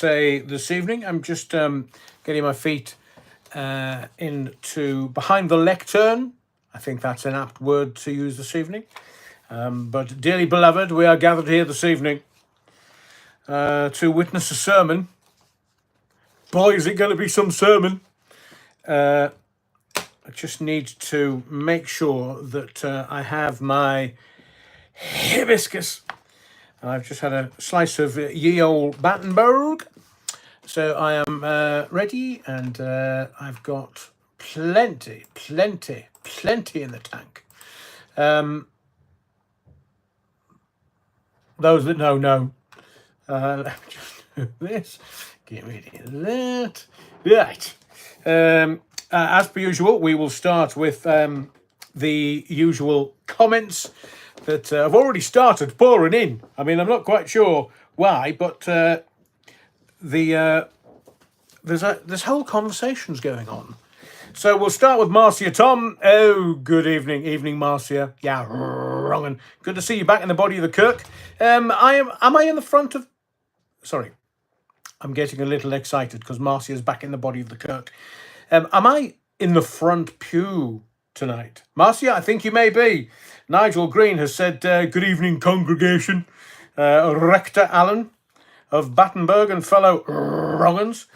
say this evening. I'm just getting my feet into behind the lectern. I think that's an apt word to use this evening. But dearly beloved, we are gathered here this evening to witness a sermon. Boy, is it going to be some sermon. I just need to make sure that I have my hibiscus. I've just had a slice of ye old Battenberg. So I am ready, and I've got plenty in the tank. Those that know. Let me just do this. Get rid of that. Right. As per usual, we will start with the usual comments that have already started pouring in. I mean, I'm not quite sure why, but there's whole conversations going on. So we'll start with Marcia Tom. Oh, good evening, Marcia. Yeah, wrong. And good to see you back in the body of the Kirk. Am I in the front of? Sorry, I'm getting a little excited because Marcia's back in the body of the Kirk. Am I in the front pew tonight? Marcia, I think you may be. Nigel Green has said, good evening, congregation. Rector Allen of Battenberg and fellow wrong'uns.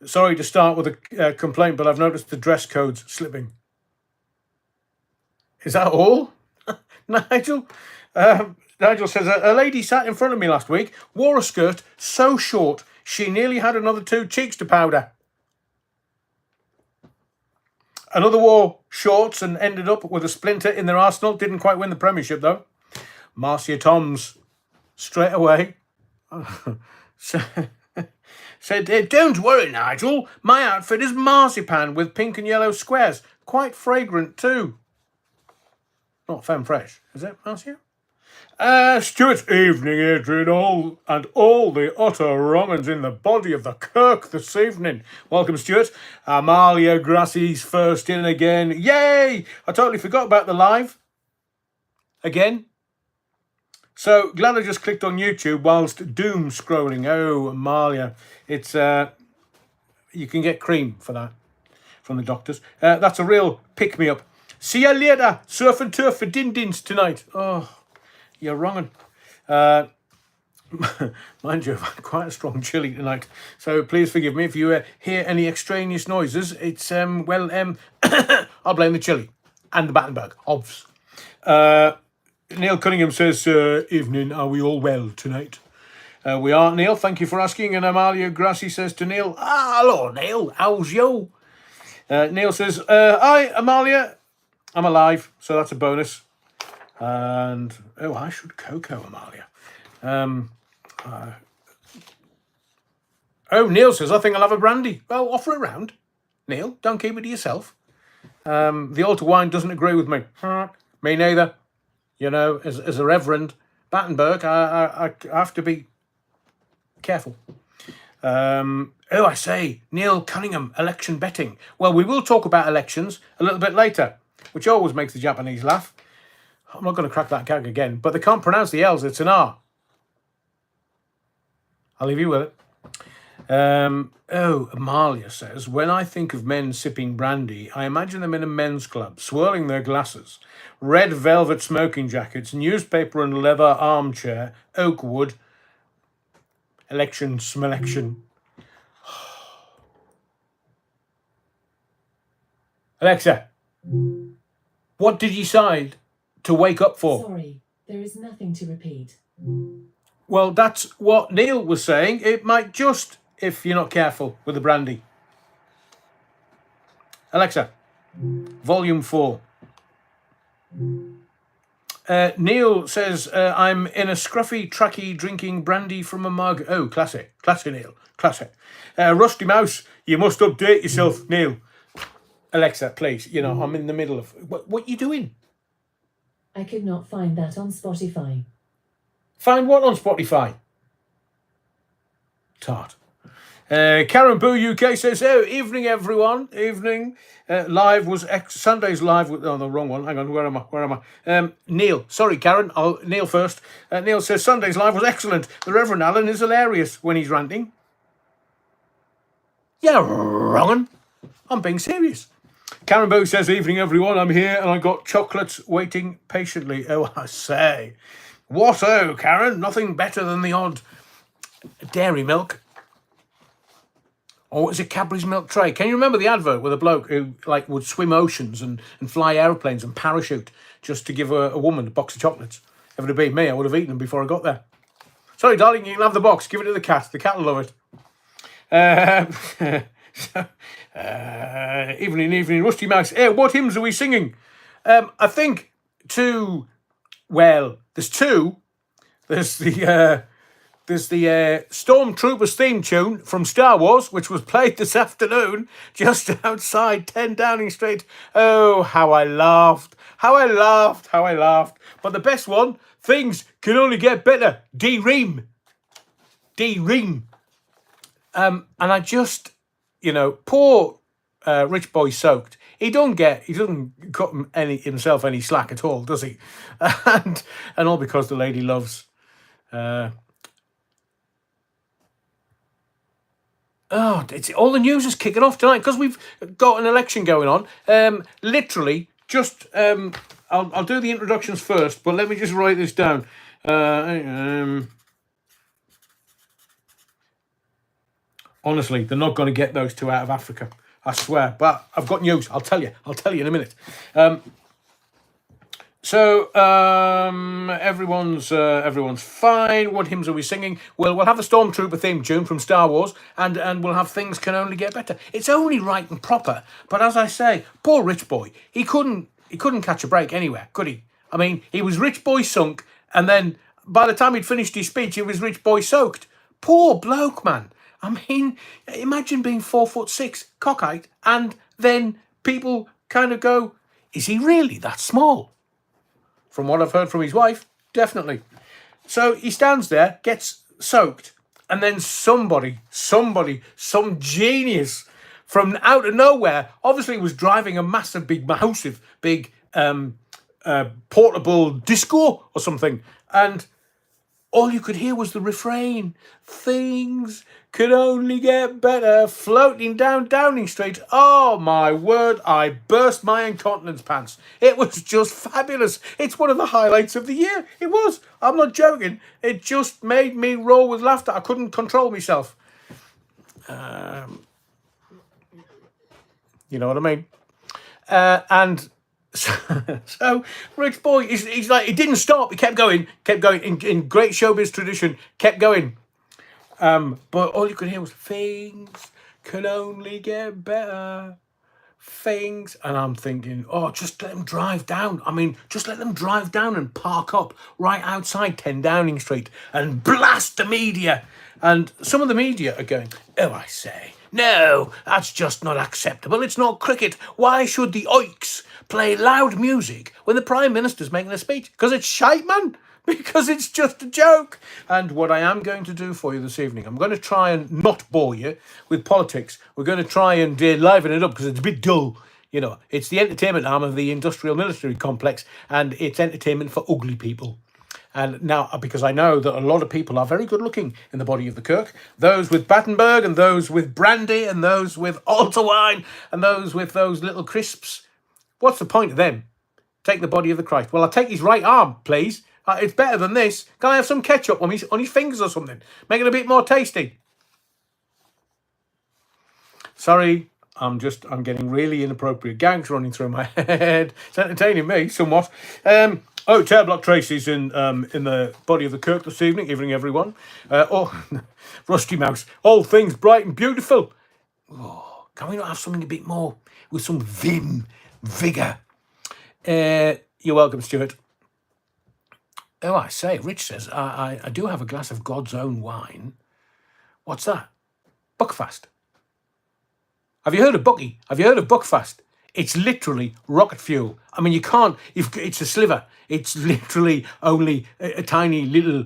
Sorry to start with a complaint, but I've noticed the dress code's slipping. Is that all? Nigel? Nigel says, a lady sat in front of me last week, wore a skirt so short, she nearly had another 2 cheeks to powder. Another wore shorts and ended up with a splinter in their arsenal. Didn't quite win the premiership, though. Marcia Toms, straight away, said, don't worry, Nigel. My outfit is marzipan with pink and yellow squares. Quite fragrant, too. Not femme fresh, is it, Marcia? Stuart, evening, Adrian, all the utter wrong'uns in the body of the Kirk this evening. Welcome, Stuart. Amalia Grassie's first in again. Yay! I totally forgot about the live. Again. So, glad I just clicked on YouTube whilst doom scrolling. Oh, Amalia. It's, you can get cream for that from the doctors. That's a real pick-me-up. See you later. Surf and turf for din-dins tonight. Oh, you're wrongin'. Mind you, I've had quite a strong chilli tonight. So please forgive me if you hear any extraneous noises. It's, I'll blame the chilli and the Battenberg, obvs. Neil Cunningham says, evening, are we all well tonight? We are, Neil, thank you for asking. And Amalia Grassi says to Neil, hello, Neil, how's you? Neil says, hi, Amalia, I'm alive, so that's a bonus. And, oh, I should cocoa, Amalia. Neil says, I think I'll have a brandy. Well, offer it round. Neil, don't keep it to yourself. The altar wine doesn't agree with me. Me neither. You know, as a Reverend Battenberg, I have to be careful. I say, Neil Cunningham, election betting. Well, we will talk about elections a little bit later, which always makes the Japanese laugh. I'm not going to crack that gag again, but they can't pronounce the L's, it's an R. I'll leave you with it. Amalia says, when I think of men sipping brandy, I imagine them in a men's club, swirling their glasses, red velvet smoking jackets, newspaper and leather armchair, oak wood, election smelection. Alexa, what did you decide to wake up for? Sorry, there is nothing to repeat. Well, that's what Neil was saying. It might just, if you're not careful with the brandy. Alexa, volume 4. Neil says, I'm in a scruffy trackie drinking brandy from a mug. Oh, classy, Neil, classy. Rusty Mouse, you must update yourself, Neil. Alexa, please, you know, I'm in the middle of... What you doing? I could not find that on Spotify. Find what on Spotify? Tart. Karen Boo UK says, oh, evening, everyone. Evening. Live was... Sunday's live... Oh, the wrong one. Hang on, where am I? Neil. Sorry, Karen. Neil first. Neil says, Sunday's live was excellent. The Reverend Allen is hilarious when he's ranting. Yeah, wrong 'un. I'm being serious. Karen Bow says, evening everyone, I'm here and I got chocolates waiting patiently. Oh, I say. What oh, Karen? Nothing better than the odd dairy milk. Or was it Cadbury's milk tray? Can you remember the advert with a bloke who like would swim oceans and fly aeroplanes and parachute just to give a woman a box of chocolates? If it had been me, I would have eaten them before I got there. Sorry, darling, you can have the box. Give it to the cat. The cat will love it. Evening, Rusty Mouse. Hey, what hymns are we singing? I think two. Well, there's two. There's the Stormtroopers theme tune from Star Wars, which was played this afternoon just outside 10 Downing Street. Oh, how I laughed. How I laughed. How I laughed. But the best one, things can only get better. D-Ream. D-Ream. And I just, poor Rich Boy Soaked. He doesn't cut himself any slack at all, does he? And all because the lady loves. It's all the news is kicking off tonight because we've got an election going on. Literally, just I'll do the introductions first, but let me just write this down. Honestly, they're not going to get those two out of Africa. I swear. But I've got news. I'll tell you. I'll tell you in a minute. Everyone's fine. What hymns are we singing? Well, we'll have the Stormtrooper theme tune from Star Wars, and we'll have Things Can Only Get Better. It's only right and proper. But as I say, poor Rich Boy. He couldn't catch a break anywhere, could he? I mean, he was Rich Boy Sunk, and then by the time he'd finished his speech, he was Rich Boy Soaked. Poor bloke, man. I mean, imagine being 4'6", cockeyed, and then people kind of go, is he really that small? From what I've heard from his wife, definitely. So he stands there, gets soaked, and then some genius from out of nowhere, obviously was driving a massive, big portable disco or something, and all you could hear was the refrain. Things could only get better, floating down Downing Street. Oh my word, I burst my incontinence pants. It was just fabulous. It's one of the highlights of the year. It was. I'm not joking. It just made me roll with laughter. I couldn't control myself. You know what I mean? And so Rich Boy, he's like, he didn't stop. He kept going in great showbiz tradition. Kept going. But all you could hear was things can only get better. Things, and I'm thinking, just let them drive down. I mean, just let them drive down and park up right outside 10 Downing Street and blast the media. And some of the media are going, oh, I say, no, that's just not acceptable. It's not cricket. Why should the oiks play loud music when the Prime Minister's making a speech? Because it's shite, man. Because it's just a joke. And what I am going to do for you this evening, I'm going to try and not bore you with politics. We're going to try and liven it up because it's a bit dull. It's the entertainment arm of the industrial military complex, and it's entertainment for ugly people. And now, because I know that a lot of people are very good looking in the body of the Kirk, those with Battenberg and those with brandy and those with altar wine and those with those little crisps. What's the point of them? Take the body of the Christ. Well, I'll take his right arm, please. It's better than this. Can I have some ketchup on his fingers or something? Make it a bit more tasty. Sorry, I'm getting really inappropriate gags running through my head. It's entertaining me somewhat. Chair Block Tracy's in the body of the Kirk this evening. Evening, everyone. Rusty Mouse. All things bright and beautiful. Oh, can we not have something a bit more with some vigour? You're welcome, Stuart. Oh, I say, Rich says, I do have a glass of God's own wine. What's that? Buckfast. Have you heard of Bucky? Have you heard of Buckfast? It's literally rocket fuel. I mean, it's a sliver. It's literally only a tiny little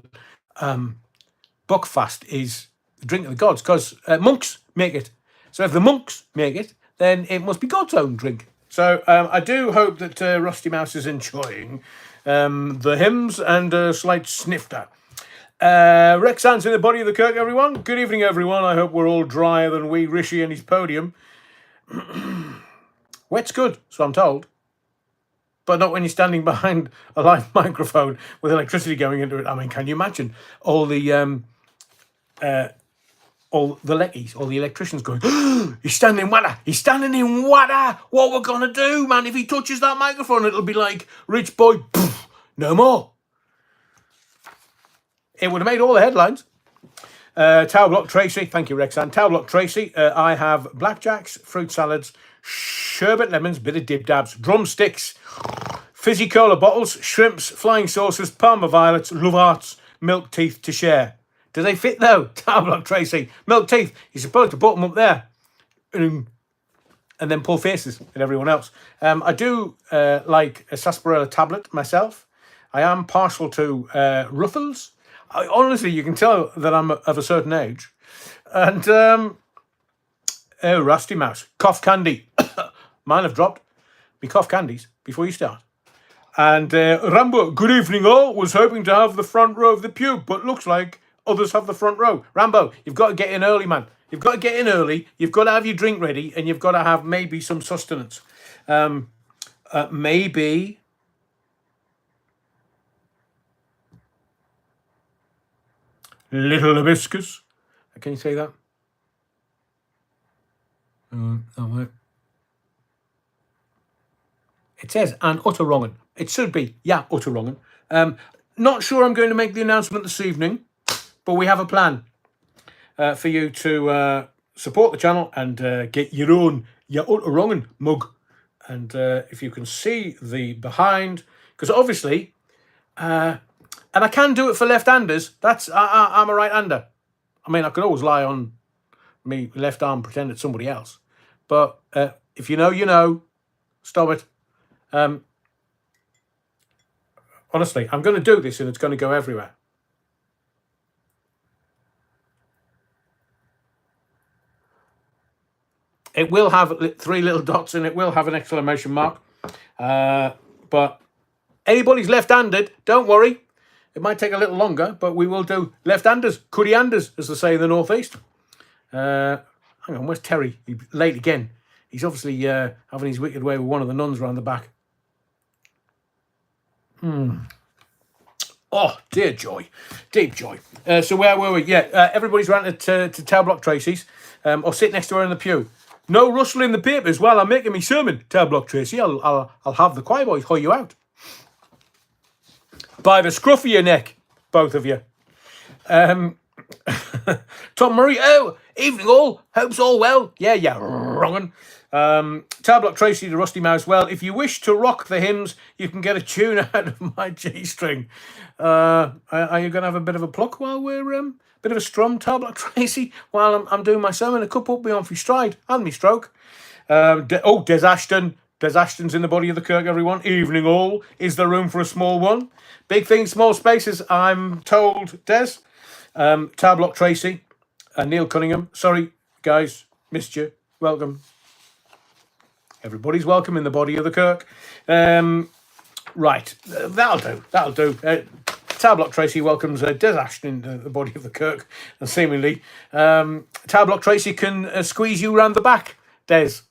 Buckfast is the drink of the gods because monks make it. So if the monks make it, then it must be God's own drink. So I do hope that Rusty Mouse is enjoying the hymns and a slight snifter. Rexan's in the body of the Kirk, everyone. Good evening, everyone. I hope we're all drier than wee Rishi and his podium. Wet's good, so I'm told. But not when you're standing behind a live microphone with electricity going into it. I mean, can you imagine all the leckies, all the electricians going, oh, he's standing in water, what we're gonna do, man? If he touches that microphone, it'll be like, rich boy, poof, no more. It would have made all the headlines. Tower Block Tracy, thank you, Rexan. Tower Block Tracy, I have blackjacks, fruit salads, sherbet lemons, bit of dib dabs, drumsticks, fizzy cola bottles, shrimps, flying saucers, Parma violets, love hearts, milk teeth to share. Do they fit though? Tower Block Tracy, milk teeth. You're supposed to put them up there and then pull faces at everyone else. I do like a sarsaparilla tablet myself. I am partial to Ruffles. Honestly, you can tell that I'm of a certain age. And, oh, Rusty Mouse. Cough candy. Mine have dropped. Me cough candies before you start. And Rambo, good evening all. Was hoping to have the front row of the pew, but looks like others have the front row. Rambo, you've got to get in early, man. You've got to get in early. You've got to have your drink ready, and you've got to have maybe some sustenance. Maybe... little hibiscus. Can you say that? That work. It says an utter wrong'un. It should be, yeah, utter wrong'un. Not sure I'm going to make the announcement this evening, but we have a plan for you to support the channel and get your own utter wrong'un mug. And if you can see the behind, because obviously, and I can do it for left-handers. I'm a right-hander. I mean, I could always lie on me left arm, pretend it's somebody else. But if you know, you know. Stop it. Honestly, I'm going to do this and it's going to go everywhere. It will have 3 little dots and it will have an exclamation mark. But anybody's left-handed, don't worry. It might take a little longer, but we will do left-handers, curry-handers, as they say in the northeast. Hang on, where's Terry? He's late again. He's obviously having his wicked way with one of the nuns round the back. Oh, dear joy. Deep joy. So where were we? Yeah, everybody's round to Tower Block Tracy's, or sit next to her in the pew. No rustling the papers while I'm making me sermon, Tower Block Tracy. I'll have the choir boys haul you out. By the scruff of your neck, both of you. Tom Murray, oh, evening all, hope's all well. Yeah, wrong'un. Tower Block Tracy, the Rusty Mouse. Well, if you wish to rock the hymns, you can get a tune out of my G-string. Are you going to have a bit of a pluck while we're, bit of a strum, Tower Block Tracy, while I'm doing my sermon? A couple up me on for stride and me stroke. Des Ashton. Des Ashton's in the body of the Kirk, everyone. Evening all. Is there room for a small one? Big things, small spaces, I'm told, Des. Tower Block Tracy. Neil Cunningham. Sorry, guys. Missed you. Welcome. Everybody's welcome in the body of the Kirk. Right. That'll do. Tower Block Tracy welcomes Des Ashton in the body of the Kirk. And seemingly, Tower Block Tracy can squeeze you round the back, Des.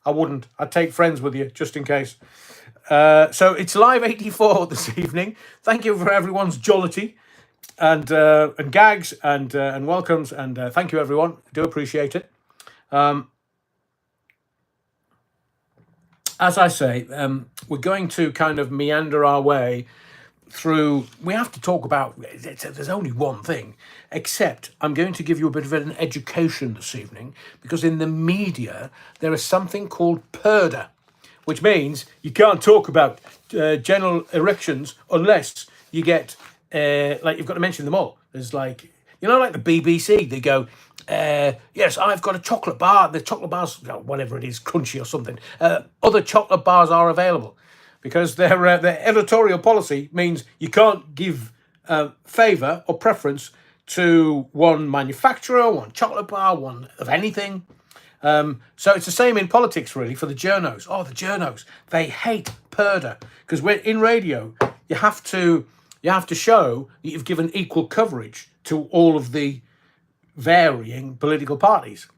I wouldn't. I'd take friends with you, just in case. So it's Live 84 this evening. Thank you for everyone's jollity and gags and welcomes. And thank you, everyone. I do appreciate it. As I say, we're going to kind of meander our way through. We have to talk about, there's only one thing, except I'm going to give you a bit of an education this evening, because in the media there is something called PERDA, which means you can't talk about genital erections unless you get, like, you've got to mention them all. There's like, you know, like the BBC, they go, yes, I've got a chocolate bar. The chocolate bars, whatever it is, crunchy or something. Other chocolate bars are available, because their editorial policy means you can't give favour or preference to one manufacturer, one chocolate bar, one of anything. So it's the same in politics, really, for the journos. Oh, the journos, they hate PERDA, because we're in radio. You have to You have to show that you've given equal coverage to all of the varying political parties.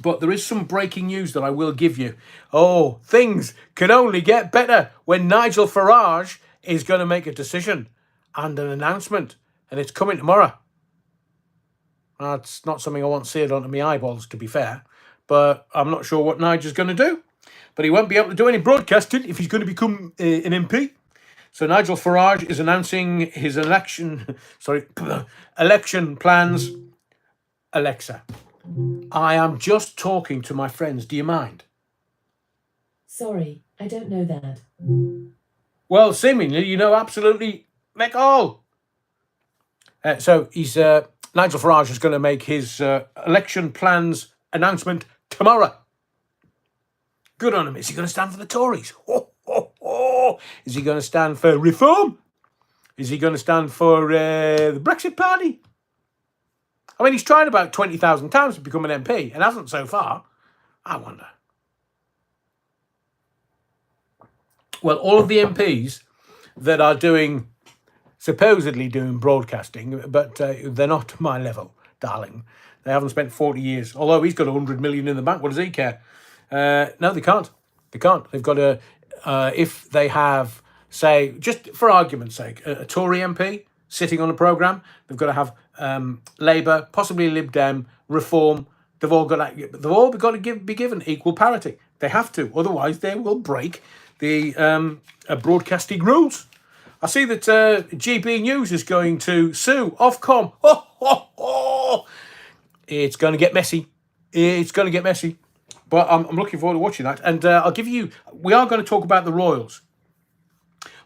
But there is some breaking news that I will give you. Oh, things can only get better when Nigel Farage is going to make a decision and an announcement, and it's coming tomorrow. That's not something I want seared onto my eyeballs, to be fair, but I'm not sure what Nigel's going to do. But he won't be able to do any broadcasting if he's going to become an MP. So Nigel Farage is announcing his election plans. Alexa, I am just talking to my friends. Do you mind? Sorry, I don't know that. Well, seemingly you know absolutely Mick all. So he's Nigel Farage is going to make his election plans announcement tomorrow. Good on him. Is he going to stand for the Tories? Is he going to stand for reform? Is he going to stand for the Brexit Party? I mean, he's tried about 20,000 times to become an MP and hasn't so far. I wonder. Well, all of the MPs that are supposedly doing broadcasting, but they're not my level, darling. They haven't spent 40 years. Although he's got 100 million in the bank, what does he care? No, they can't. They can't. They've got to, if they have, say, just for argument's sake, a Tory MP sitting on a programme, they've got to have Labour, possibly Lib Dem, Reform. They've all got to be given equal parity. They have to, otherwise they will break the broadcasting rules. I see that GB News is going to sue Ofcom. It's going to get messy. It's going to get messy. But I'm looking forward to watching that. And we are going to talk about the Royals.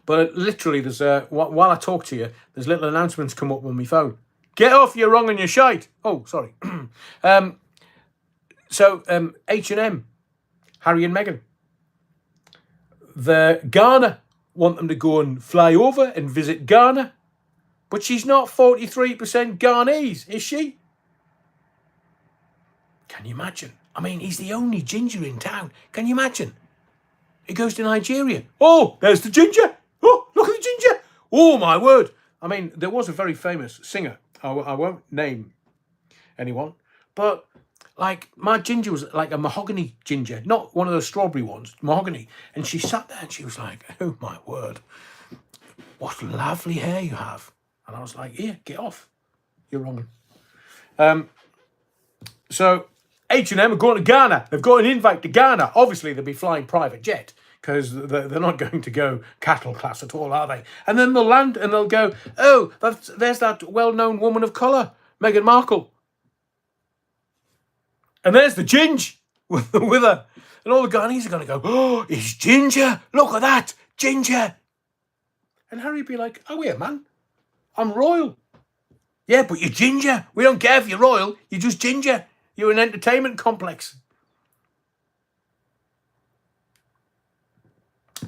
But literally, there's while I talk to you, there's little announcements come up on my phone. Get off, you're wrong and you're shite. Oh, sorry. H&M, Harry and Meghan. The Ghana want them to go and fly over and visit Ghana. But she's not 43% Ghanese, is she? Can you imagine? I mean, he's the only ginger in town. Can you imagine? He goes to Nigeria. Oh, there's the ginger. Oh, look at the ginger. Oh, my word. I mean, there was a very famous singer. I won't name anyone. But, like, my ginger was like a mahogany ginger. Not one of those strawberry ones. Mahogany. And she sat there and she was like, oh, my word. What lovely hair you have. And I was like, here, get off. You're wrong. So H&M are going to Ghana. They've got an invite to Ghana. Obviously, they'll be flying private jet because they're not going to go cattle class at all, are they? And then they'll land and they'll go, oh, there's that well-known woman of colour, Meghan Markle. And there's the Ginge with her. And all the Ghanese are going to go, oh, it's Ginger. Look at that, Ginger. And Harry would be like, oh, yeah, man, I'm royal. Yeah, but you're ginger. We don't care if you're royal. You're just ginger. You're an entertainment complex.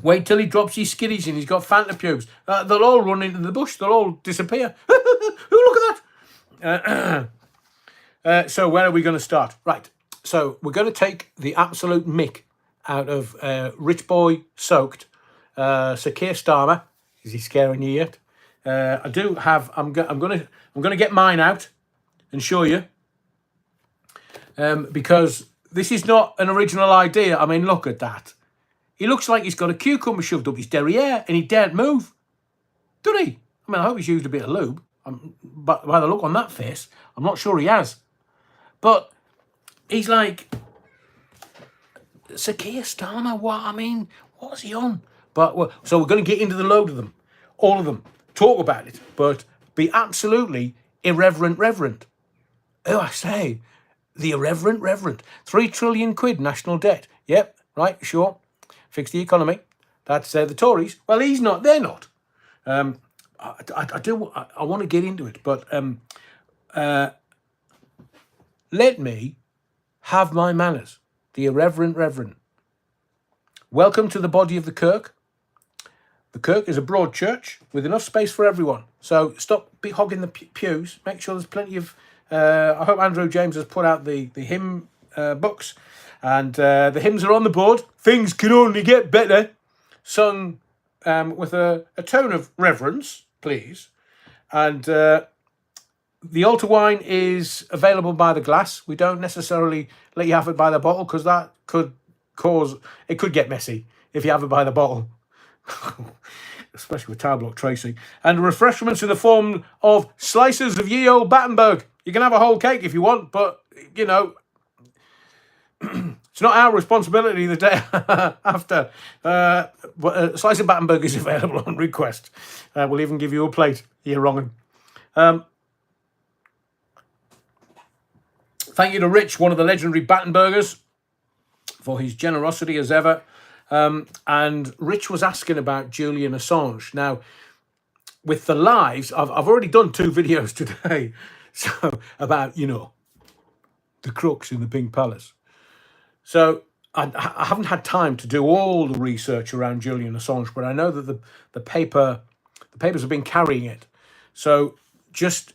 Wait till he drops his skiddies and he's got Fanta pubes. They'll all run into the bush. They'll all disappear. Look at that. So where are we going to start? Right. So we're going to take the absolute mick out of Rich Boy Soaked, Sir Keir Starmer. Is he scaring you yet? I do have. I'm going to get mine out and show you, because this is not an original idea. I mean, look at that. He looks like he's got a cucumber shoved up his derriere, and he daren't move, doesn't he? I mean, I hope he's used a bit of lube. But by the look on that face, I'm not sure he has. But he's like, Sir Keir Starmer. What? I mean, what's he on? But so we're going to get into the load of them, all of them. Talk about it, but be absolutely irreverent reverent. Oh, I say, the irreverent reverent. 3 trillion quid national debt. Yep, right, sure. Fix the economy. That's the Tories. Well, he's not. They're not. I want to get into it, but let me have my manners. The irreverent reverend. Welcome to the body of the Kirk. The Kirk is a broad church with enough space for everyone. So stop hogging the pews. Make sure there's plenty of... I hope Andrew James has put out the hymn books. And the hymns are on the board. Things can only get better. Sung with a tone of reverence. please. And the altar wine is available by the glass. We don't necessarily let you have it by the bottle because that could get messy if you have it by the bottle. Especially with Tile Block Tracy. And refreshments in the form of slices of ye old Battenberg. You can have a whole cake if you want, but, you know, it's not our responsibility the day after. But a slice of Battenberg is available on request. We'll even give you a plate. You're wrong. Thank you to Rich, one of the legendary Battenbergers, for his generosity as ever. And Rich was asking about Julian Assange. Now, with the lives, I've already done 2 videos today, so about, you know, the crooks in the Pink Palace. So I haven't had time to do all the research around Julian Assange, but I know that the papers have been carrying it. So just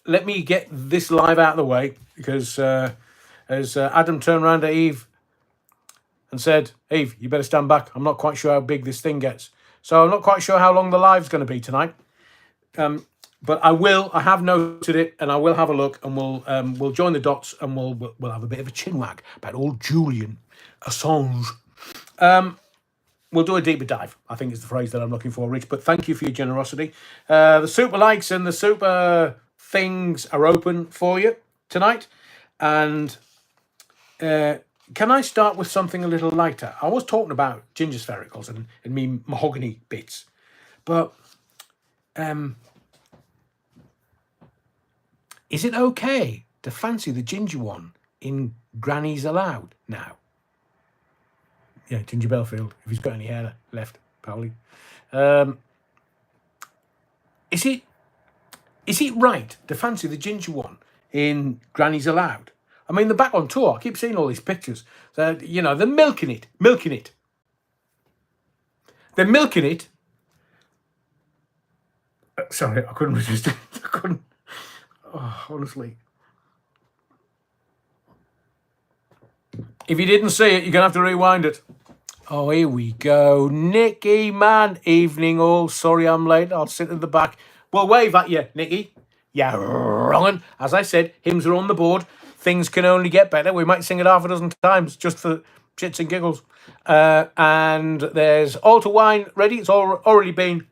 let me get this live out of the way, because as Adam turned around to Eve and said, Eve, you better stand back. I'm not quite sure how big this thing gets. So I'm not quite sure how long the live's going to be tonight. But I have noted it, and I will have a look, and we'll join the dots, and we'll have a bit of a chinwag about old Julian Assange. We'll do a deeper dive, I think is the phrase that I'm looking for, Rich. But thank you for your generosity. The super likes and the super things are open for you tonight. And can I start with something a little lighter? I was talking about ginger sphericals and me mahogany bits. But is it okay to fancy the ginger one in Granny's Allowed now? Yeah, Ginger Belfield, if he's got any hair left, probably. Is it right to fancy the ginger one in Granny's Allowed? I mean, they're back on tour. I keep seeing all these pictures. You know, they're milking it. They're milking it. Sorry, I couldn't resist it. I couldn't. Oh, honestly. If you didn't see it, you're going to have to rewind it. Oh, here we go. Nicky, man. Evening all. Sorry I'm late. I'll sit at the back. We'll wave at you, Nicky. Yeah, wrong. As I said, hymns are on the board. Things can only get better. We might sing it half a dozen times just for shits and giggles. And there's altar wine ready. It's already been.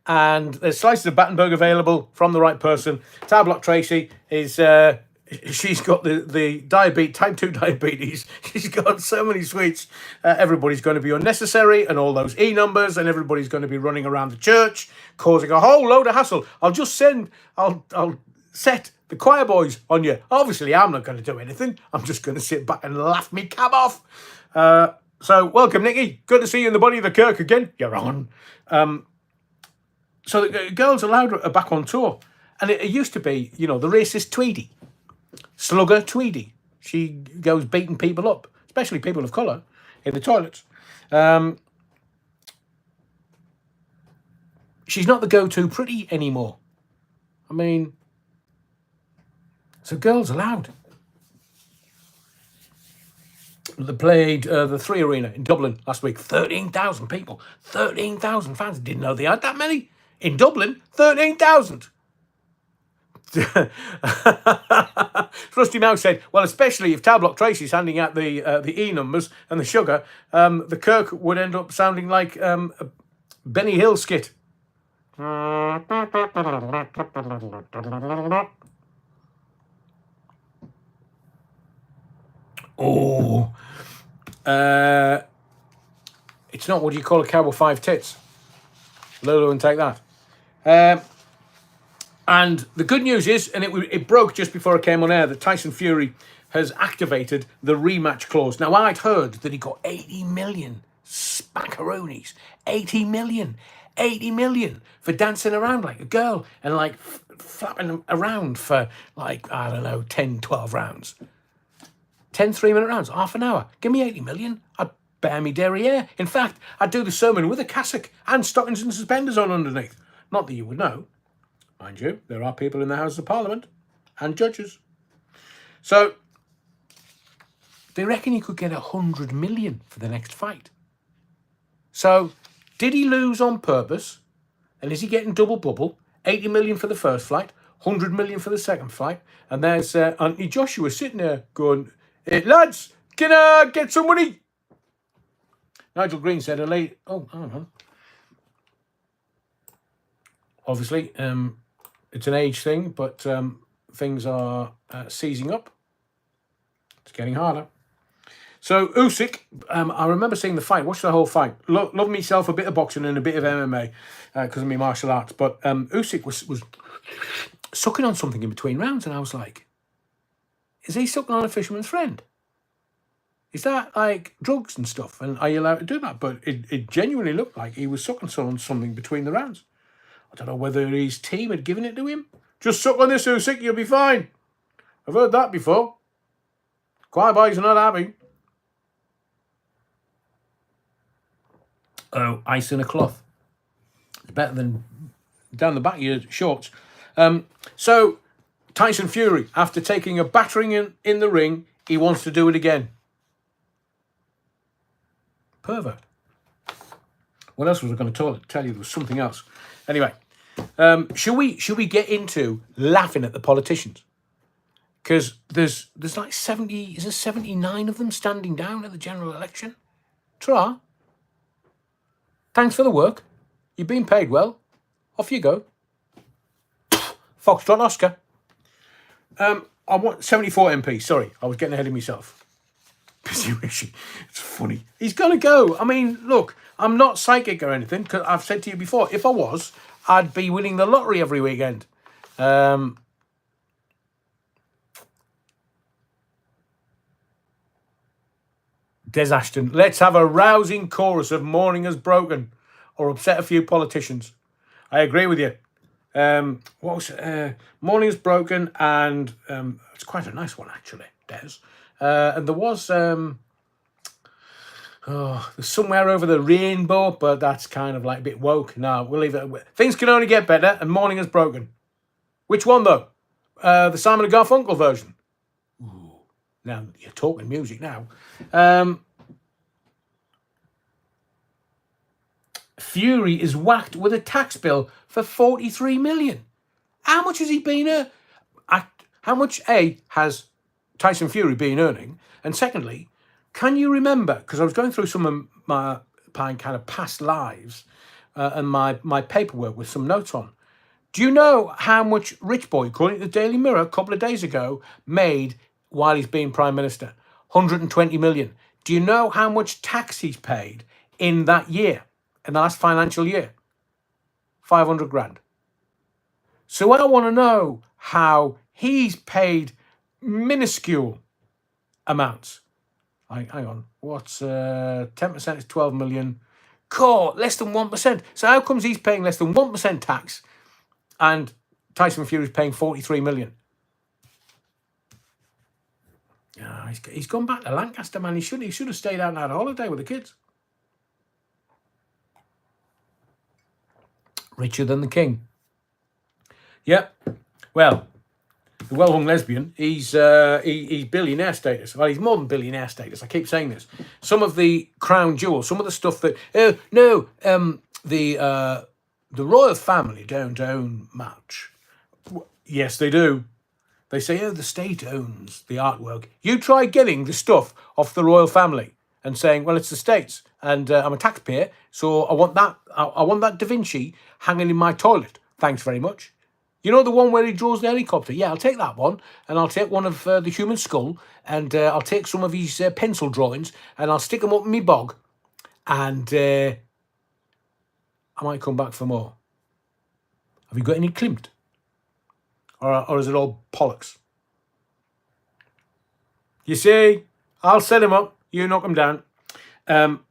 And there's slices of Battenberg available from the right person. Tile Block Tracy is... she's got the diabetes, type 2 diabetes. She's got so many sweets. Everybody's going to be unnecessary, and all those E-numbers, and everybody's going to be running around the church, causing a whole load of hassle. I'll set the choir boys on you. Obviously, I'm not going to do anything. I'm just going to sit back and laugh me cab off. So, welcome, Nicky. Good to see you in the body of the kirk again. You're on. So, the Girls Aloud are back on tour. And it used to be, you know, the racist Tweedy. Slugger Tweedy. She goes beating people up, especially people of colour, in the toilets. She's not the go-to pretty anymore. I mean, so Girls Aloud. They played the 3 Arena in Dublin last week. 13,000 people. 13,000 fans. Didn't know they had that many. In Dublin, 13,000. Rusty Mouse said, well, especially if Tile Block Tracy's handing out the E-numbers and the sugar, the kirk would end up sounding like a Benny Hill skit. Oh. It's not what do you call a cow with 5 tits. Lulu and take that. And the good news is, and it broke just before it came on air, that Tyson Fury has activated the rematch clause. Now, I'd heard that he got 80 million spackaroonies. 80 million. 80 million for dancing around like a girl and like flapping around for like, I don't know, 10, 12 rounds. 10 3-minute rounds, half an hour. Give me 80 million. I'd bear me derriere. In fact, I'd do the sermon with a cassock and stockings and suspenders on underneath. Not that you would know. Mind you, there are people in the House of Parliament and judges. So, they reckon he could get 100 million for the next fight. So, did he lose on purpose? And is he getting double bubble? 80 million for the first flight, 100 million for the second flight. And there's Anthony Joshua sitting there going, hey, lads, can I get some money? Nigel Green said, oh, I don't know. Obviously, it's an age thing, but things are seizing up. It's getting harder. So Usyk, I remember seeing the fight. Watched the whole fight. Love myself a bit of boxing and a bit of MMA because of my martial arts. But Usyk was sucking on something in between rounds, and I was like, "Is he sucking on a fisherman's friend? Is that like drugs and stuff? And are you allowed to do that?" But it genuinely looked like he was sucking on something between the rounds. I don't know whether his team had given it to him. Just suck on this, Usyk, you'll be fine. I've heard that before. Choir boys are not happy. Oh, ice in a cloth. It's better than down the back of your shorts. So, Tyson Fury, after taking a battering in the ring, he wants to do it again. Pervert. What else was I going to tell you? There was something else. Anyway, should we get into laughing at the politicians? Because there's like 70, is there 79 of them standing down at the general election? Tra. Thanks for the work. You've been paid well. Off you go. Foxtrot Oscar. I want 74 MP. Sorry, I was getting ahead of myself. Busy Rishi. It's funny. He's got to go. I mean, look, I'm not psychic or anything, because I've said to you before, if I was, I'd be winning the lottery every weekend. Des Ashton, let's have a rousing chorus of Morning Has Broken or upset a few politicians. I agree with you. What was Morning Has Broken, and it's quite a nice one actually, Des. And there was there's Somewhere Over the Rainbow, but that's kind of like a bit woke. No, we'll leave it. Things Can Only Get Better and Morning Has Broken. Which one though? The Simon and Garfunkel version. Ooh, now you're talking music now. Fury is whacked with a tax bill for 43 million. How much has he been how much has Tyson Fury been earning? And secondly, can you remember, because I was going through some of my kind of past lives and my paperwork with some notes on. Do you know how much Rich Boy, according to the Daily Mirror a couple of days ago, made while he's been Prime Minister? 120 million. Do you know how much tax he's paid in that year, in the last financial year? 500 grand. So I want to know how he's paid minuscule amounts. Hang on, what's 10% is 12 million. Core, less than 1%. So how comes he's paying less than 1% tax and Tyson Fury's paying 43 million? Yeah, he's gone back to Lancaster, man. He should have stayed out and had a holiday with the kids. Richer than the king. Yep. Well, the well-hung lesbian, he's billionaire status. Well, he's more than billionaire status. I keep saying this. Some of the crown jewels, some of the stuff that the royal family don't own much. Yes, they do. They say, the state owns the artwork. You try getting the stuff off the royal family and saying, well, it's the state's, and I'm a taxpayer, so I want that. I want that Da Vinci hanging in my toilet. Thanks very much. You know the one where he draws the helicopter? Yeah, I'll take that one, and I'll take one of the human skull, and I'll take some of his pencil drawings, and I'll stick them up in my bog, and I might come back for more. Have you got any Klimt? Or is it all bollocks? You see, I'll set him up, you knock him down. But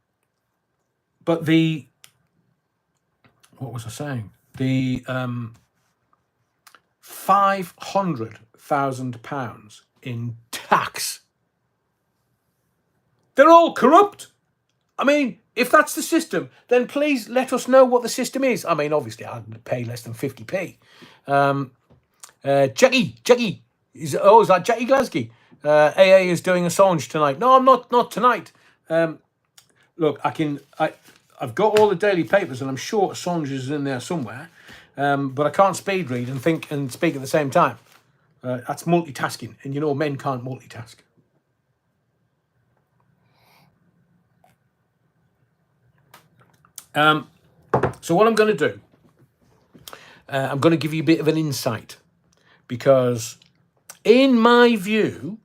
what was I saying? The £500,000 in tax. They're all corrupt. I mean, if that's the system, then please let us know what the system is. I mean, obviously, I'd pay less than 50p. Jackie. Is that Jackie Glasgow? AA is doing Assange tonight. No, I'm not tonight. Look, I've got all the daily papers, and I'm sure Assange is in there somewhere, but I can't speed read and think and speak at the same time. That's multitasking, and you know men can't multitask. So what I'm going to do, I'm going to give you a bit of an insight, because in my view,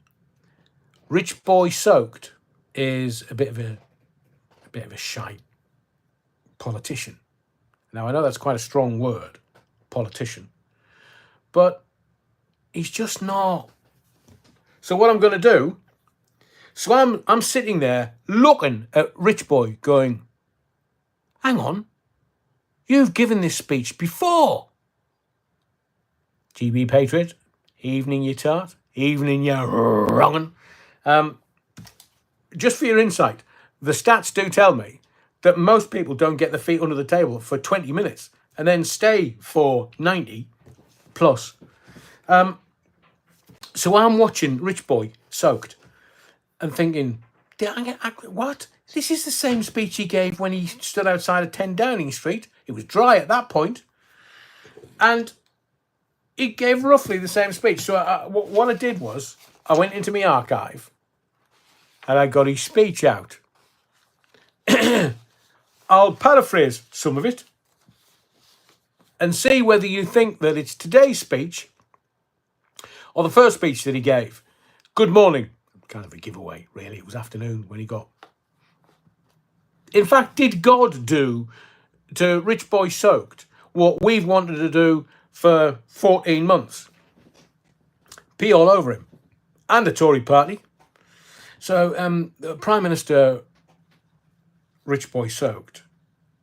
Rich Boy Soaked is a bit of a shy politician. Now I know that's quite a strong word, politician, but he's just not. So what I'm going to do, so I'm sitting there looking at Rich Boy going, hang on, you've given this speech before. GB Patriot, evening you tart, evening you wrongin'. Just for your insight, the stats do tell me that most people don't get their feet under the table for 20 minutes and then stay for 90 plus. So I'm watching Rich Boy Soaked and thinking, what? This is the same speech he gave when he stood outside of 10 Downing Street. It was dry at that point. And he gave roughly the same speech. So what I did was, I went into my archive and I got his speech out. I'll paraphrase some of it and see whether you think that it's today's speech or the first speech that he gave. Good morning. Kind of a giveaway, really. It was afternoon when he got... In fact, did God do to Rich Boy Soaked what we've wanted to do for 14 months? Pee all over him. And the Tory party. So, Prime Minister Rich Boy Soaked,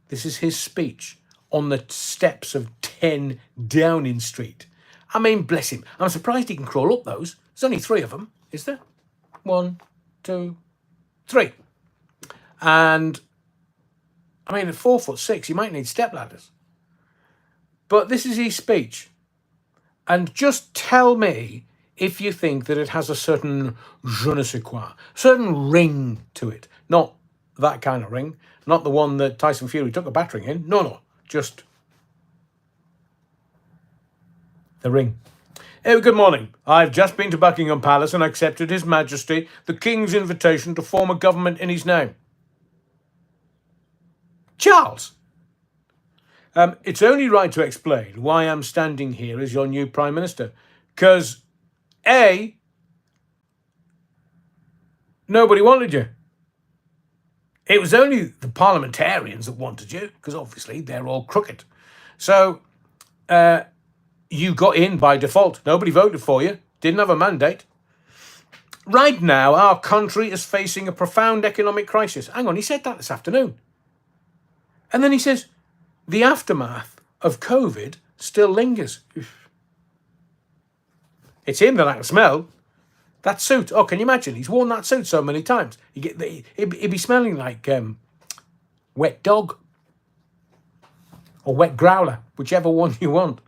this is his speech on the steps of 10 Downing Street. I mean, bless him. I'm surprised he can crawl up those. There's only 3 of them, is there? 1, 2, 3. And, I mean, at 4'6", you might need step ladders. But this is his speech. And just tell me if you think that it has a certain je ne sais quoi, certain ring to it. Not that kind of ring. Not the one that Tyson Fury took a battering in. No. Just the ring. Good morning. I've just been to Buckingham Palace and accepted His Majesty the King's invitation to form a government in his name. Charles! It's only right to explain why I'm standing here as your new Prime Minister. Because, A, nobody wanted you. It was only the parliamentarians that wanted you, because obviously they're all crooked. So, you got in by default. Nobody voted for you. Didn't have a mandate. Right now, our country is facing a profound economic crisis. Hang on, he said that this afternoon. And then he says, the aftermath of COVID still lingers. It's him that I can smell. That suit. Oh, can you imagine? He's worn that suit so many times. He'd be smelling like wet dog or wet growler, whichever one you want.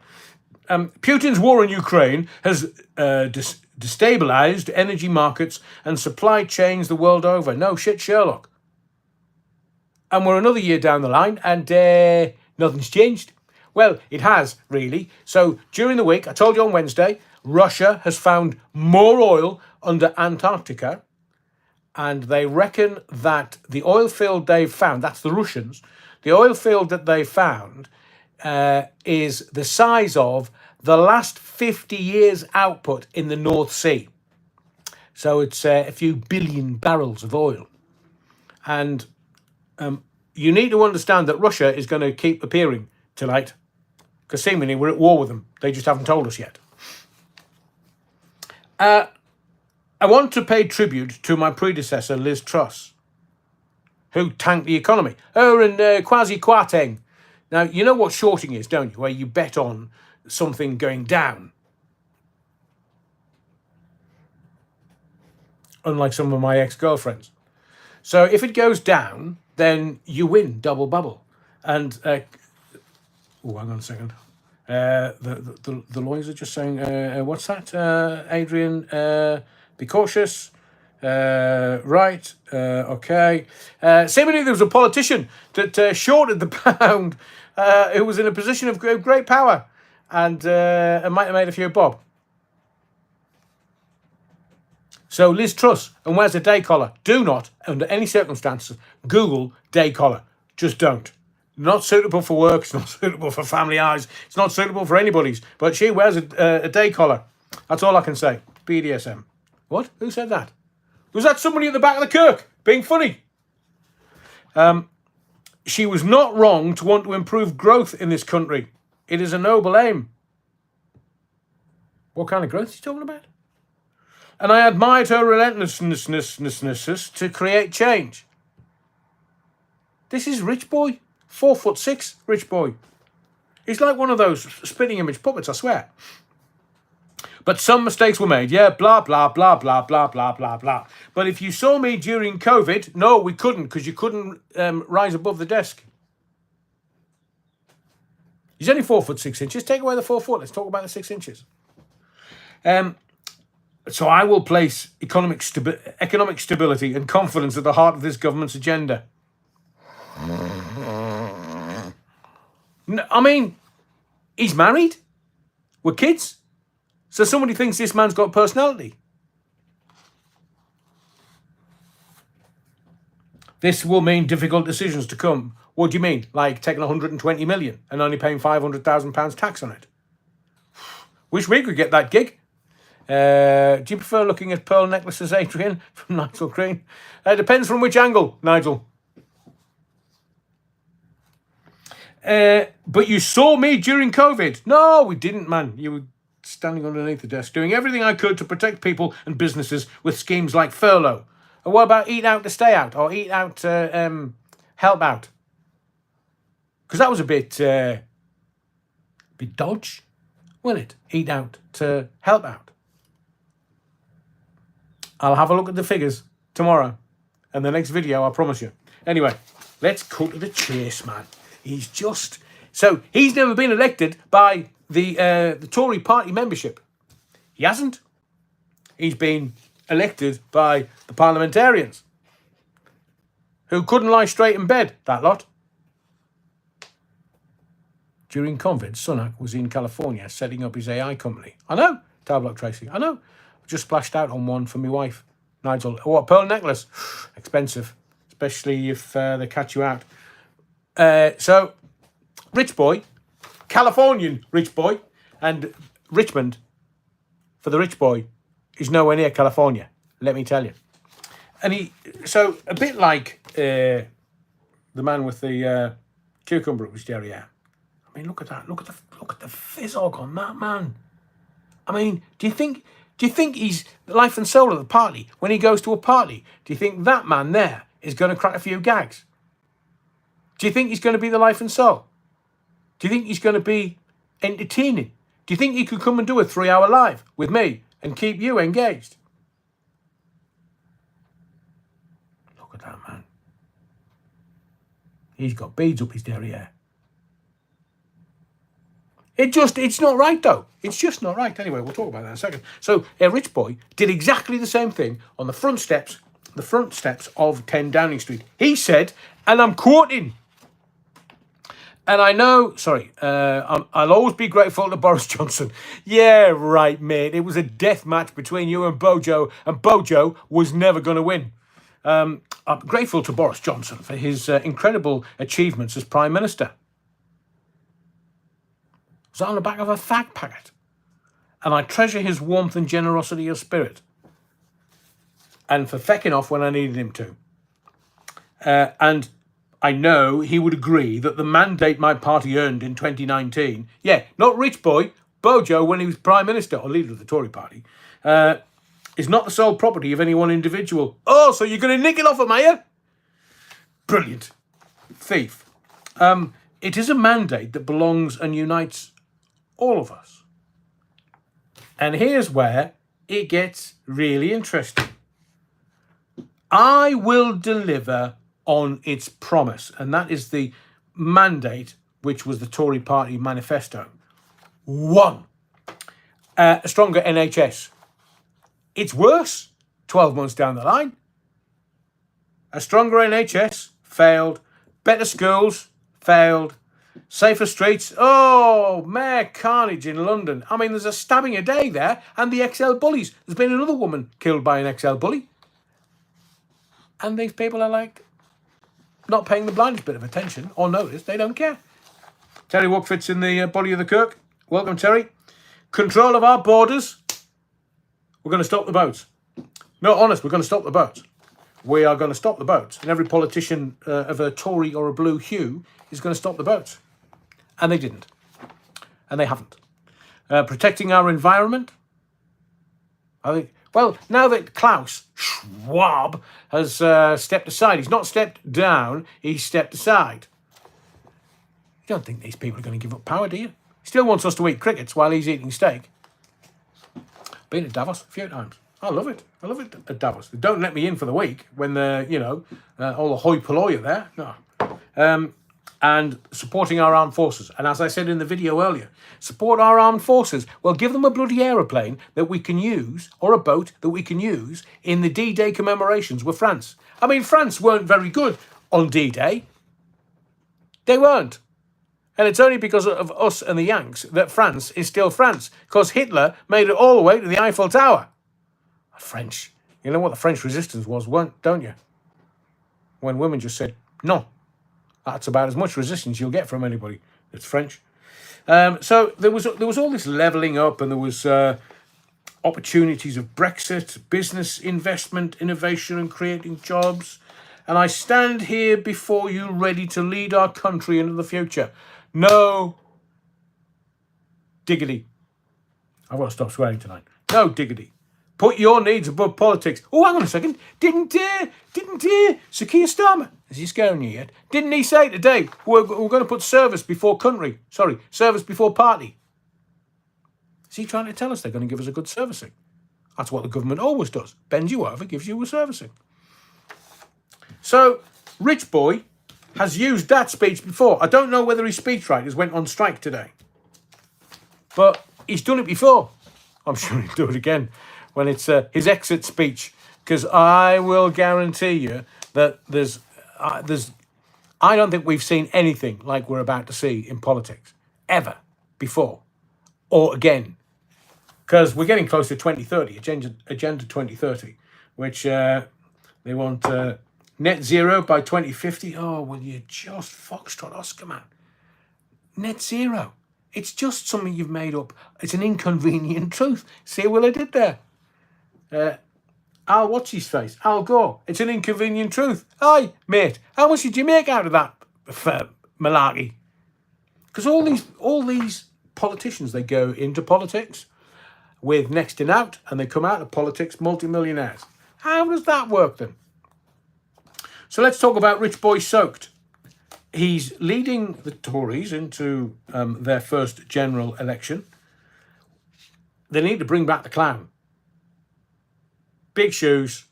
Putin's war in Ukraine has destabilized energy markets and supply chains the world over. No shit, Sherlock. And we're another year down the line and nothing's changed. Well, it has, really. So during the week, I told you on Wednesday, Russia has found more oil under Antarctica, and they reckon that the oil field they've found, that's the Russians, the oil field that they found is the size of the last 50 years' output in the North Sea. So it's a few billion barrels of oil. And you need to understand that Russia is going to keep appearing tonight, because seemingly we're at war with them. They just haven't told us yet. I want to pay tribute to my predecessor, Liz Truss, who tanked the economy. Her and Kwasi Kwarteng. Now, you know what shorting is, don't you? Where you bet on something going down. Unlike some of my ex-girlfriends. So if it goes down, then you win double bubble. And, hang on a second. The lawyers are just saying, what's that, Adrian? Be cautious. Right. Okay. Seemingly there was a politician that shorted the pound who was in a position of great power and might have made a few bob. So Liz Truss and wears a day collar. Do not, under any circumstances, Google day collar. Just don't. Not suitable for work. It's not suitable for family eyes. It's not suitable for anybody's. But she wears a day collar. That's all I can say. BDSM. What? Who said that? Was that somebody at the back of the Kirk being funny? She was not wrong to want to improve growth in this country. It is a noble aim. What kind of growth is she talking about? And I admired her relentlessness to create change. This is Rich Boy. 4'6", Rich Boy. He's like one of those spitting image puppets, I swear. But some mistakes were made. Yeah, blah, blah, blah, blah, blah, blah, blah, blah. But if you saw me during COVID, no, we couldn't, because you couldn't rise above the desk. He's only 4'6". Take away the 4 foot. Let's talk about the 6 inches. So I will place economic stability and confidence at the heart of this government's agenda. I mean, he's married with kids. So somebody thinks this man's got personality. This will mean difficult decisions to come. What do you mean? Like taking 120 million and only paying £500,000 tax on it? Wish we could get that gig. Do you prefer looking at pearl necklaces, Adrian, from Nigel Green? Depends from which angle, Nigel. But you saw me during COVID. No, we didn't, man. You were standing underneath the desk, doing everything I could to protect people and businesses with schemes like furlough. And what about eat out to stay out, or eat out to help out? Because that was a bit dodge, wasn't it? Eat out to help out. I'll have a look at the figures tomorrow and the next video, I promise you. Anyway, let's cut to the chase, man. He's never been elected by the Tory party membership. He hasn't. He's been elected by the parliamentarians who couldn't lie straight in bed, that lot. During COVID, Sunak was in California setting up his AI company. I know, Tablock Tracy, I know. Just splashed out on one for my wife, Nigel. What, pearl necklace? Expensive, especially if they catch you out. So, Rich Boy, Californian Rich Boy, and Richmond, for the Rich Boy, is nowhere near California, let me tell you. And so a bit like the man with the cucumber at his derriere. I mean, look at that. Look at the fizzog on that man. I mean, do you think he's the life and soul of the party when he goes to a party? Do you think that man there is going to crack a few gags? Do you think he's going to be the life and soul? Do you think he's going to be entertaining? Do you think he could come and do a 3-hour live with me and keep you engaged? Look at that man. He's got beads up his derriere. It's not right, though. It's just not right. Anyway, we'll talk about that in a second. So, a Rich Boy did exactly the same thing on the front steps of 10 Downing Street. He said, and I'm quoting, and I know, I'll always be grateful to Boris Johnson. Yeah, right, mate. It was a death match between you and Bojo was never going to win. I'm grateful to Boris Johnson for his incredible achievements as Prime Minister. Was on the back of a fag packet. And I treasure his warmth and generosity of spirit. And for fecking off when I needed him to. And I know he would agree that the mandate my party earned in 2019, not Rich Boy, Bojo when he was Prime Minister or leader of the Tory party, is not the sole property of any one individual. Oh, so you're going to nick it off him, are you? Brilliant. Thief. It is a mandate that belongs and unites all of us. And here's where it gets really interesting. I will deliver on its promise, and that is the mandate, which was the Tory party manifesto. 1, a stronger NHS. It's worse. 12 months down the line. A stronger NHS, failed. Better schools, failed. Safer streets, oh, mere carnage in London. I mean, there's a stabbing a day there, and the XL bullies. There's been another woman killed by an XL bully. And these people are like, not paying the blindest bit of attention or notice. They don't care. Terry Wookfit's in the body of the Kirk. Welcome, Terry. Control of our borders. We're going to stop the boats. No, honest, we're going to stop the boats. We are going to stop the boats. And every politician of a Tory or a blue hue is going to stop the boats. And they didn't. And they haven't. Protecting our environment. I think, well, now that Klaus Schwab has stepped aside, he's not stepped down, he's stepped aside. You don't think these people are going to give up power, do you? He still wants us to eat crickets while he's eating steak. Been at Davos a few times. I love it. I love it at Davos. They don't let me in for the week when they're, all the hoi polloi are there. No. And supporting our armed forces. And as I said in the video earlier, support our armed forces. Well, give them a bloody aeroplane that we can use, or a boat that we can use in the D-Day commemorations with France. I mean, France weren't very good on D-Day. They weren't. And it's only because of us and the Yanks that France is still France. Because Hitler made it all the way to the Eiffel Tower. French. You know what the French resistance was, don't you? When women just said, no. That's about as much resistance you'll get from anybody that's French. So there was all this levelling up, and there was opportunities of Brexit, business, investment, innovation, and creating jobs. And I stand here before you ready to lead our country into the future. No diggity. I've got to stop swearing tonight. No diggity. Put your needs above politics. Oh, hang on a second. Didn't Sir Keir Starmer, is he scaring you yet? Didn't he say today, we're going to put service before country? Sorry, service before party. Is he trying to tell us they're going to give us a good servicing? That's what the government always does. Bends you over, gives you a servicing. So, Rich Boy has used that speech before. I don't know whether his speechwriters went on strike today. But he's done it before. I'm sure he'll do it again when it's his exit speech, because I will guarantee you that I don't think we've seen anything like we're about to see in politics ever before or again, because we're getting close to 2030, Agenda 2030, which they want net zero by 2050. Oh, will you just foxtrot Oscar, man? Net zero. It's just something you've made up. It's an inconvenient truth. See what I did there? What's his face? Al Gore. It's an inconvenient truth. Aye, mate. How much did you make out of that malarkey? Because all these politicians, they go into politics with next in out, and they come out of politics multimillionaires. How does that work then? So let's talk about Rich Boy Soaked. He's leading the Tories into their first general election. They need to bring back the clown. Big shoes,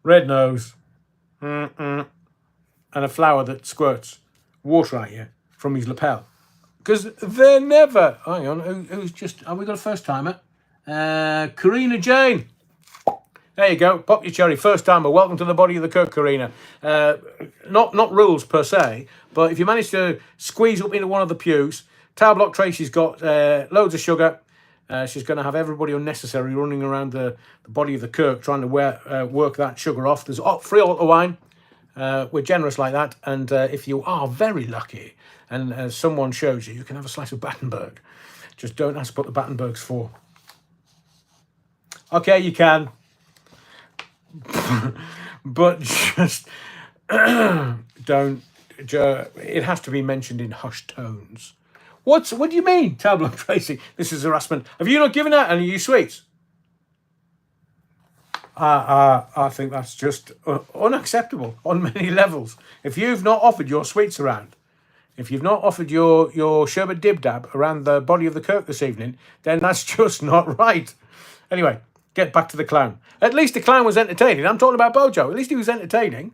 red nose, and a flower that squirts water at you from his lapel. Because they're never... Hang on, who's just... Have we got a first timer? Karina Jane. There you go. Pop your cherry. First timer. Welcome to the body of the Kirk, Karina. Not rules per se, but if you manage to squeeze up into one of the pews, Tower Block Tracy's got loads of sugar. She's going to have everybody unnecessary running around the body of the Kirk trying to work that sugar off. There's free altar wine. We're generous like that. And if you are very lucky and someone shows you, you can have a slice of Battenberg. Just don't ask what the Battenberg's for. Okay, you can. But just don't. It has to be mentioned in hushed tones. What do you mean, Tabloid Tracy? This is harassment. Have you not given out any of your sweets? I think that's just unacceptable on many levels. If you've not offered your sweets around, if you've not offered your sherbet dib dab around the body of the Kirk this evening, then that's just not right. Anyway, get back to the clown. At least the clown was entertaining. I'm talking about Bojo. At least he was entertaining.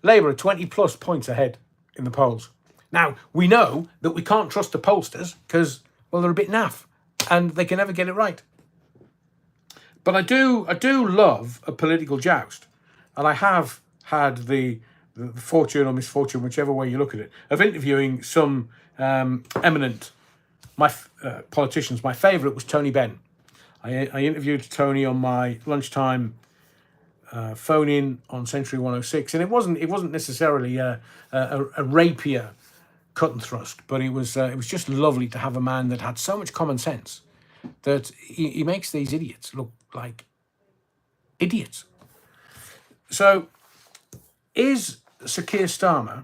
Labour are 20 plus points ahead in the polls. Now, we know that we can't trust the pollsters because, well, they're a bit naff and they can never get it right. But I do love a political joust, and I have had the fortune or misfortune, whichever way you look at it, of interviewing some eminent politicians. My favourite was Tony Benn. I interviewed Tony on my lunchtime phone in on Century 106, and it wasn't necessarily a rapier cut and thrust, but it was just lovely to have a man that had so much common sense that he makes these idiots look like idiots. So, is Sir Keir Starmer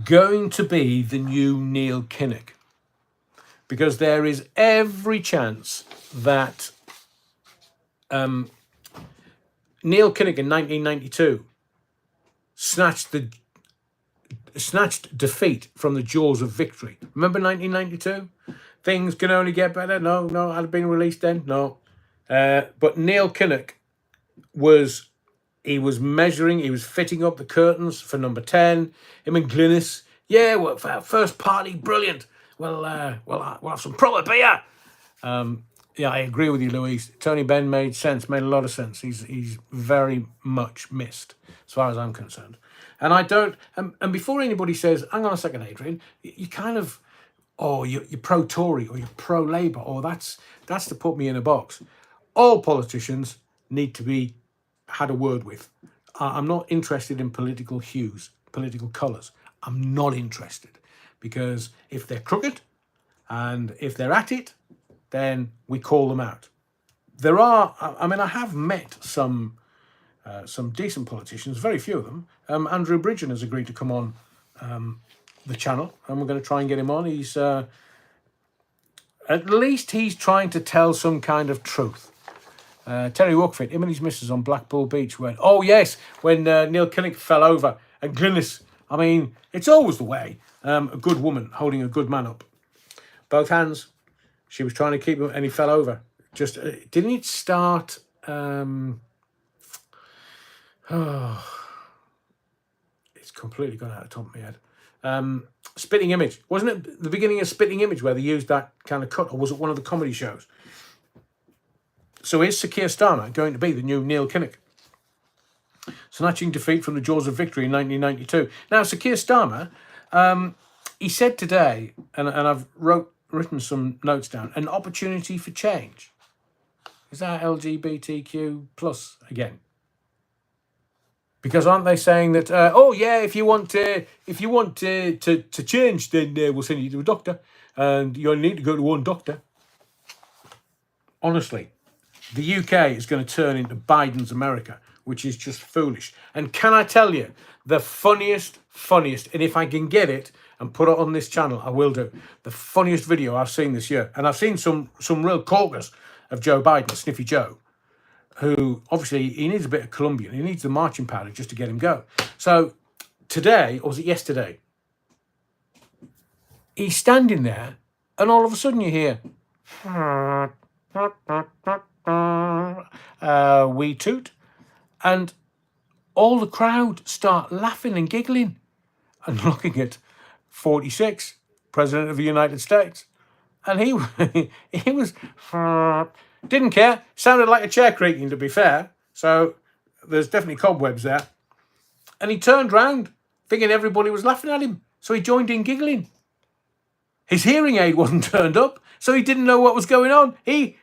going to be the new Neil Kinnock? Because there is every chance that Neil Kinnock in 1992 snatched defeat from the jaws of victory. Remember 1992? Things can only get better. No, I'd have been released then. No. But Neil Kinnock was measuring, he was fitting up the curtains for number 10. Him and Glynis. Yeah, well, first party, brilliant. We'll have some proper beer. Yeah, I agree with you, Louise. Tony Benn made a lot of sense. He's very much missed, as far as I'm concerned. And I don't, and before anybody says, hang on a second, Adrian, you kind of, you're pro-Tory or you're pro-Labour, or that's to put me in a box. All politicians need to be had a word with. I'm not interested in political hues, political colours. I'm not interested, because if they're crooked and if they're at it, then we call them out. I have met some decent politicians, very few of them. Andrew Bridgen has agreed to come on the channel, and we're going to try and get him on. He's at least he's trying to tell some kind of truth. Terry Wookford, him and his missus on Blackpool Beach went, oh yes, when Neil Kinnock fell over, and Glynis, I mean, it's always the way, a good woman holding a good man up. Both hands, she was trying to keep him, and he fell over. Just, didn't it start, it's completely gone out of the top of my head. Spitting Image. Wasn't it the beginning of Spitting Image where they used that kind of cut, or was it one of the comedy shows? So is Sir Keir Starmer going to be the new Neil Kinnock? Snatching defeat from the jaws of victory in 1992. Now, Sir Keir Starmer, he said today, and I've written some notes down, an opportunity for change. Is that LGBTQ plus again? Because aren't they saying that? If you want to change, then we'll send you to a doctor, and you only need to go to one doctor. Honestly, the UK is going to turn into Biden's America, which is just foolish. And can I tell you, the funniest, and if I can get it and put it on this channel, I will do, the funniest video I've seen this year, and I've seen some real corkers of Joe Biden, Sniffy Joe, who obviously he needs a bit of Colombian. He needs the marching powder just to get him go. So today, or was it yesterday, he's standing there, and all of a sudden you hear, we toot, and all the crowd start laughing and giggling and looking at 46, President of the United States. And he was, didn't care, sounded like a chair creaking, to be fair, so there's definitely cobwebs there. And he turned round thinking everybody was laughing at him, so he joined in giggling. His hearing aid wasn't turned up, so he didn't know what was going on. He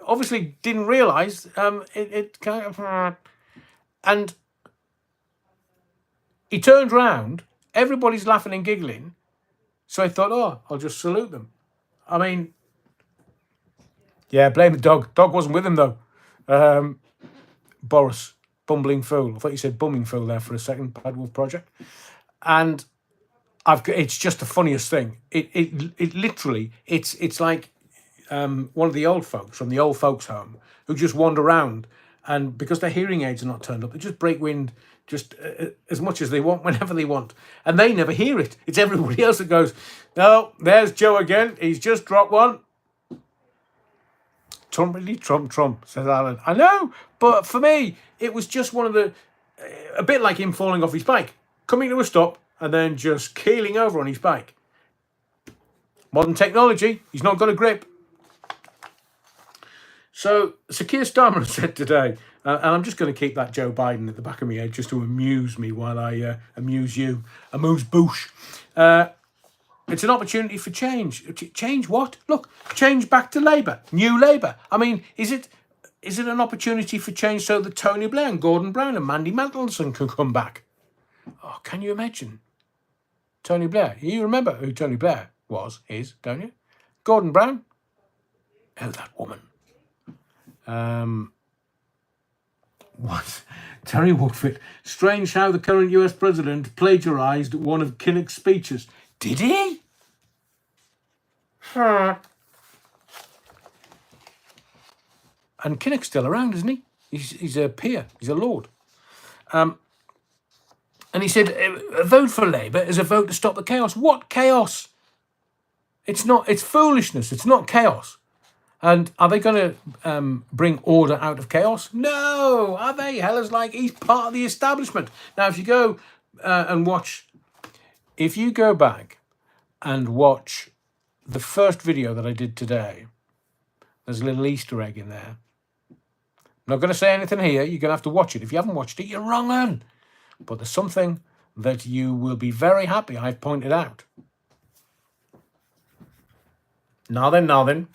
obviously didn't realise it kind of... And he turned round, everybody's laughing and giggling, so I thought, I'll just salute them. I mean, yeah, blame the dog. Dog wasn't with him, though. Boris, bumbling fool. I thought you said bumming fool there for a second, Bad Wolf Project. And it's just the funniest thing. It literally, it's like one of the old folks from the old folks home who just wander around, and because their hearing aids are not turned up, they just break wind just as much as they want, whenever they want. And they never hear it. It's everybody else that goes, no, there's Joe again. He's just dropped one. Trump, says Alan. I know, but for me, it was just one of the, a bit like him falling off his bike, coming to a stop, and then just keeling over on his bike. Modern technology, he's not got a grip. So Sir Keir Starmer said today, and I'm just going to keep that Joe Biden at the back of my head just to amuse me while I amuse you, amuse Bush. It's an opportunity for change. Change what? Look, change back to Labour, new Labour. I mean, is it an opportunity for change so that Tony Blair and Gordon Brown and Mandy Mantelson can come back? Oh, can you imagine? Tony Blair. You remember who Tony Blair is, don't you? Gordon Brown. Oh, that woman. What? Terry Woodford. Strange how the current US president plagiarised one of Kinnock's speeches. Did he? And Kinnock's still around, isn't he? He's a peer. He's a lord. And he said, a vote for Labour is a vote to stop the chaos. What chaos? It's not. It's foolishness. It's not chaos. And are they going to bring order out of chaos? No. Are they? Hella's like, he's part of the establishment. Now, if you go and watch, if you go back and watch the first video that I did today, there's a little Easter egg in there. I'm not going to say anything here. You're going to have to watch it. If you haven't watched it, you're wrong on. But there's something that you will be very happy I've pointed out. Now then.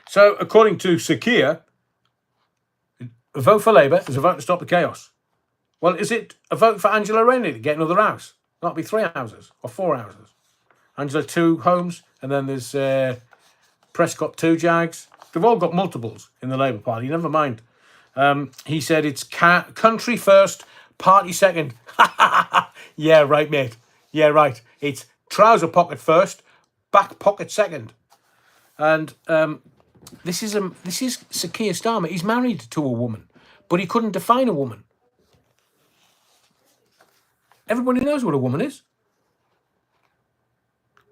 So, according to Sir Keir, a vote for Labour is a vote to stop the chaos. Well, is it a vote for Angela Rayner to get another house? That'll be 3 houses or 4 houses. Angela 2 homes, and then there's Prescott 2 Jags. They've all got multiples in the Labour Party, never mind. He said it's country first, party second. Yeah, right, mate. Yeah, right. It's trouser pocket first, back pocket second. And this is Sir Keir Starmer. He's married to a woman, but he couldn't define a woman. Everybody knows what a woman is.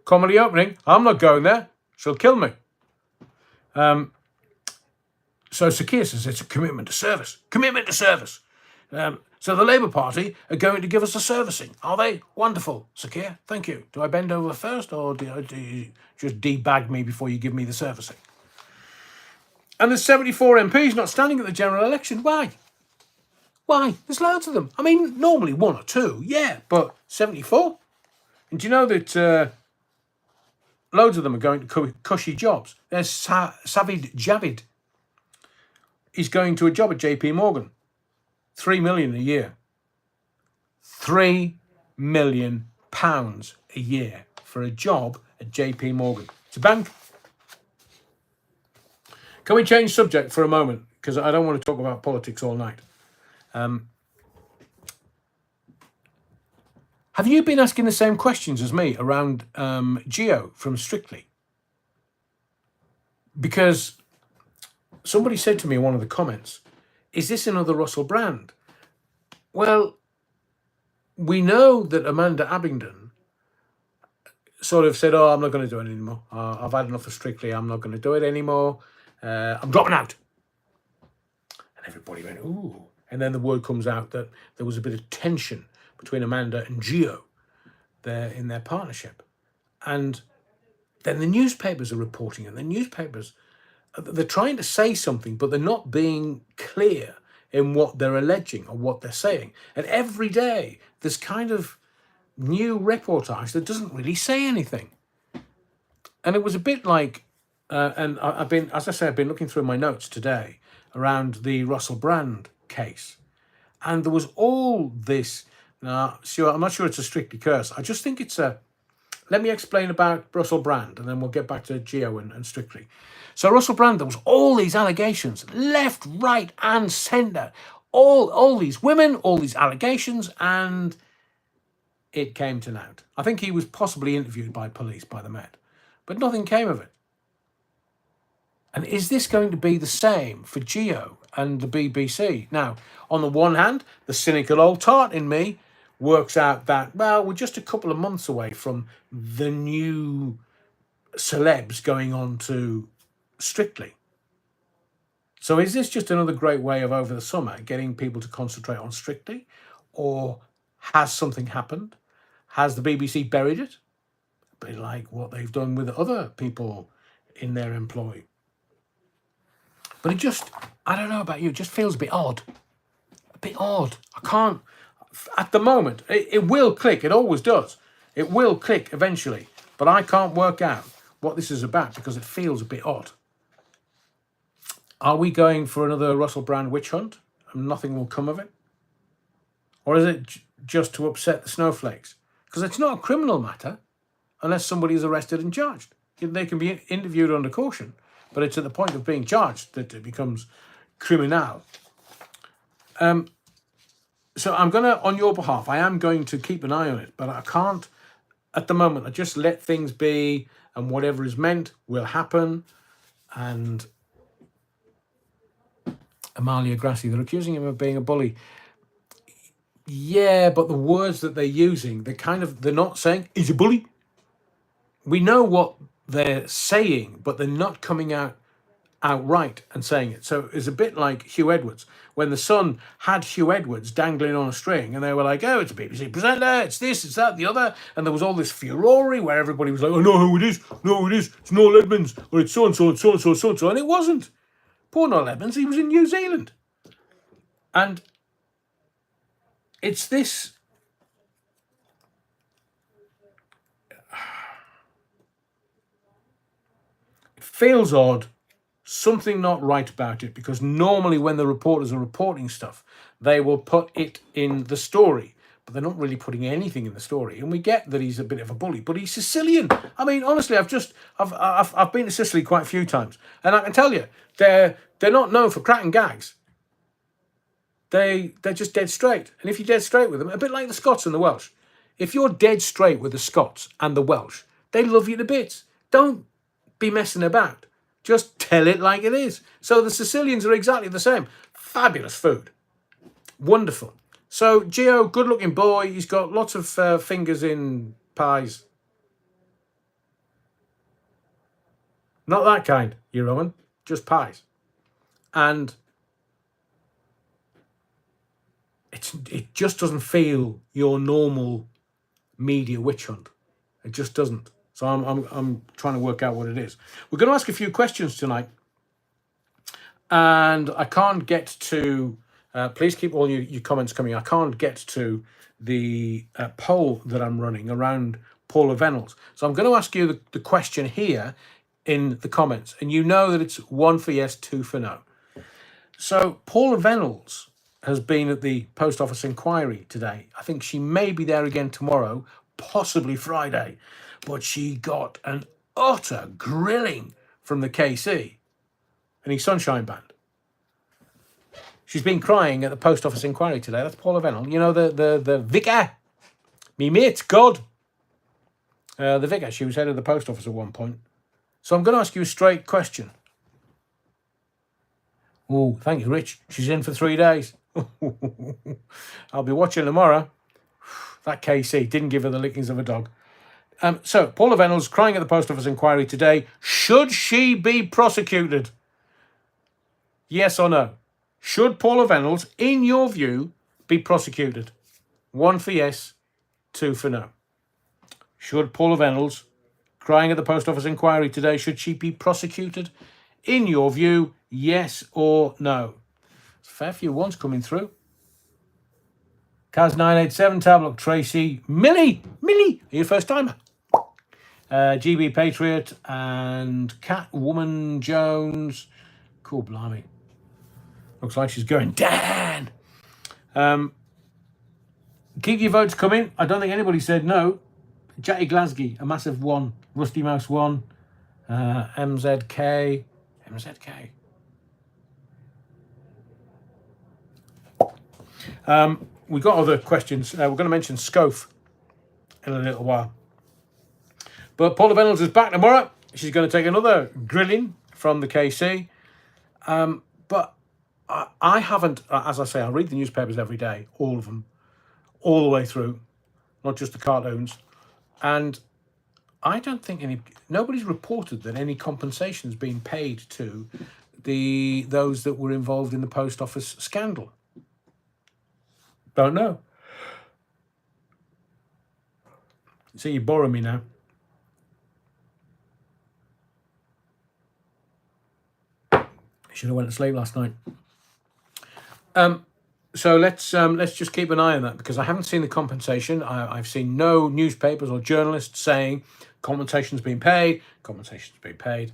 Comedy opening. I'm not going there. She'll kill me. So Sir Keir says it's a commitment to service. Commitment to service. So the Labour Party are going to give us a servicing. Are they? Wonderful, Sir Keir. Thank you. Do I bend over first, or do you just debag me before you give me the servicing? And there's 74 MPs not standing at the general election. Why? Why? There's loads of them. I mean, normally 1 or 2, yeah, but 74? And do you know that loads of them are going to cushy jobs? There's Savid Javid. He's going to a job at JP Morgan. 3 million a year. 3 million pounds a year for a job at JP Morgan. It's a bank. Can we change subject for a moment? Because I don't want to talk about politics all night. Have you been asking the same questions as me around Geo from Strictly? Because somebody said to me in one of the comments, is this another Russell Brand? Well, we know that Amanda Abingdon sort of said, I'm not going to do it anymore. I've had enough of Strictly. I'm not going to do it anymore. I'm dropping out. And everybody went, ooh. And then the word comes out that there was a bit of tension between Amanda and Geo there in their partnership. And then the newspapers are reporting it. The newspapers, they're trying to say something, but they're not being clear in what they're alleging or what they're saying. And every day there's kind of new reportage that doesn't really say anything. And it was a bit like, and I've been looking through my notes today around the Russell Brand case. And there was all this, now, Stuart, I'm not sure it's a Strictly curse. I just think it's let me explain about Russell Brand, and then we'll get back to Geo and Strictly. So Russell Brand, there was all these allegations, left, right, and centre. All these women, all these allegations, and it came to naught. I think he was possibly interviewed by police, by the Met, but nothing came of it. And is this going to be the same for Geo and the BBC? Now, on the one hand, the cynical old tart in me works out that, well, we're just a couple of months away from the new celebs going on to Strictly. So is this just another great way of, over the summer, getting people to concentrate on Strictly? Or has something happened? Has the BBC buried it? A bit like what they've done with other people in their employ. But it just, I don't know about you, it just feels a bit odd. A bit odd. I can't, at the moment, it will click. It always does. It will click eventually. But I can't work out what this is about because it feels a bit odd. Are we going for another Russell Brand witch hunt and nothing will come of it? Or is it just to upset the snowflakes? Because it's not a criminal matter unless somebody is arrested and charged. They can be interviewed under caution, but it's at the point of being charged that it becomes criminal. So I'm going to, on your behalf, I am going to keep an eye on it, but I can't at the moment. I just let things be, and whatever is meant will happen. And Amalia Grassi, they're accusing him of being a bully. Yeah, but the words that they're using, they're not saying he's a bully. We know what they're saying, but they're not coming out outright and saying it. So it's a bit like Hugh Edwards. When The Sun had Hugh Edwards dangling on a string and they were like, oh, it's a BBC presenter, it's this, it's that, the other. And there was all this furore where everybody was like, oh, no, who it is. No, it is. It's Noel Edmonds, or it's so-and-so, and so-and-so, so-and-so. And it wasn't. Poor Noel Edmonds, he was in New Zealand. And it's this... It feels odd. Something not right about it, because normally when the reporters are reporting stuff, they will put it in the story, but they're not really putting anything in the story. And we get that he's a bit of a bully, but he's Sicilian. I mean, honestly, I've been to Sicily quite a few times, and I can tell you, they're not known for cracking gags. They're just dead straight, and if you're dead straight with them, a bit like the Scots and the Welsh, if you're dead straight with the Scots and the Welsh, they love you to bits. Don't be messing about. Just tell it like it is. So the Sicilians are exactly the same. Fabulous food. Wonderful. So Gio, good looking boy. He's got lots of fingers in pies. Not that kind, you Roman. Just pies. And it just doesn't feel your normal media witch hunt. It just doesn't. So I'm trying to work out what it is. We're going to ask a few questions tonight. And I can't get to... please keep all your comments coming. I can't get to the poll that I'm running around Paula Venables. So I'm going to ask you the question here in the comments. And you know that it's 1 for yes, 2 for no. So Paula Venables has been at the post office inquiry today. I think she may be there again tomorrow, possibly Friday. But she got an utter grilling from the KC, any Sunshine Band. She's been crying at the post office inquiry today. That's Paula Venables. You know, the vicar, me mate, God. The vicar, she was head of the post office at one point. So I'm going to ask you a straight question. Oh, thank you, Rich. She's in for 3 days. I'll be watching tomorrow. That KC didn't give her the lickings of a dog. So, Paula Venables crying at the post office inquiry today. Should she be prosecuted? Yes or no? Should Paula Venables, in your view, be prosecuted? 1 for yes, 2 for no. Should Paula Venables, crying at the post office inquiry today, should she be prosecuted? In your view, yes or no? There's a fair few ones coming through. Kaz987, Tablock, Tracy, Millie, are you a first timer? GB Patriot and Catwoman Jones. Cool, blimey. Looks like she's going, Dan! Keep your votes coming. I don't think anybody said no. Jackie Glasgow, a massive 1. Rusty Mouse 1. MZK. We got other questions. We're going to mention Scove in a little while. But Paula Venables is back tomorrow. She's going to take another grilling from the KC. But I haven't, as I say, I read the newspapers every day, all of them, all the way through, not just the cartoons. And I don't think nobody's reported that any compensation has been paid to those that were involved in the post office scandal. Don't know. So you borrow me now. Should have went to sleep last night. So let's just keep an eye on that, because I haven't seen the compensation. I've seen no newspapers or journalists saying compensation's been paid. Compensation's been paid.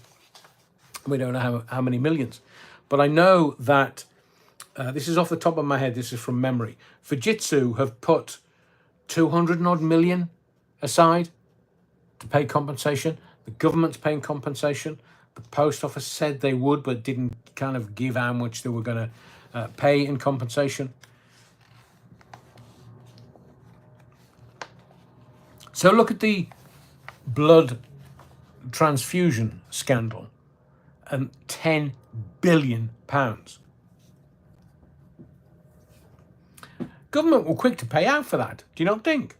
We don't know how many millions, but I know that this is off the top of my head. This is from memory. Fujitsu have put 200 odd million aside to pay compensation. The government's paying compensation. The post office said they would, but didn't kind of give how much they were going to pay in compensation. So look at the blood transfusion scandal, and £10 billion. Government were quick to pay out for that. Do you not think?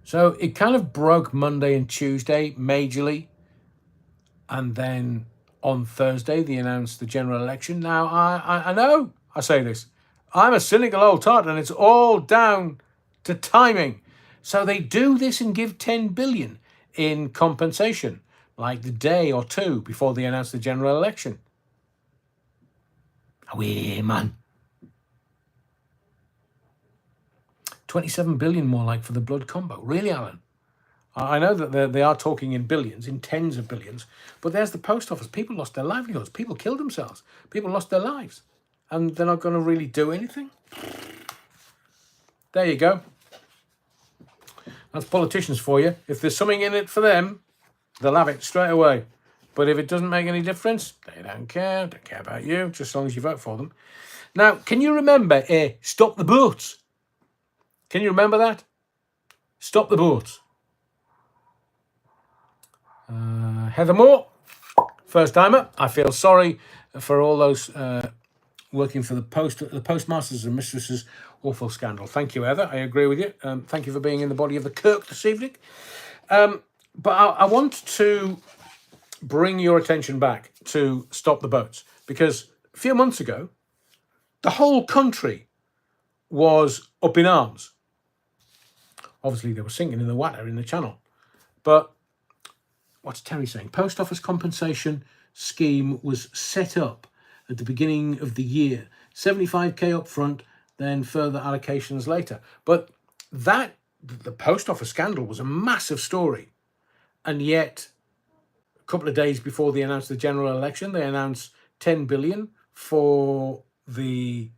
So it kind of broke Monday and Tuesday majorly, and then on Thursday they announced the general election. Now I know I say this, I'm a cynical old tart, and it's all down to timing. So they do this and give 10 billion in compensation, like the day or two before they announce the general election. Away, man. 27 billion more like for the blood combo. Really, Alan? I know that they are talking in billions, in tens of billions, but there's the post office. People lost their livelihoods. People killed themselves. People lost their lives. And they're not going to really do anything? There you go. That's politicians for you. If there's something in it for them, they'll have it straight away. But if it doesn't make any difference, they don't care. Don't care about you, just as long as you vote for them. Now, can you remember Stop the Boats? Can you remember that? Stop the Boats. Heather Moore, first timer. I feel sorry for all those working for the postmasters and mistresses. Awful scandal. Thank you, Heather. I agree with you. Thank you for being in the body of the Kirk this evening. But I want to bring your attention back to Stop the Boats, because a few months ago, the whole country was up in arms. Obviously, they were sinking in the water in the channel. But what's Terry saying? Post office compensation scheme was set up at the beginning of the year. 75k up front, then further allocations later. But the post office scandal was a massive story. And yet, a couple of days before they announced the general election, they announced 10 billion for the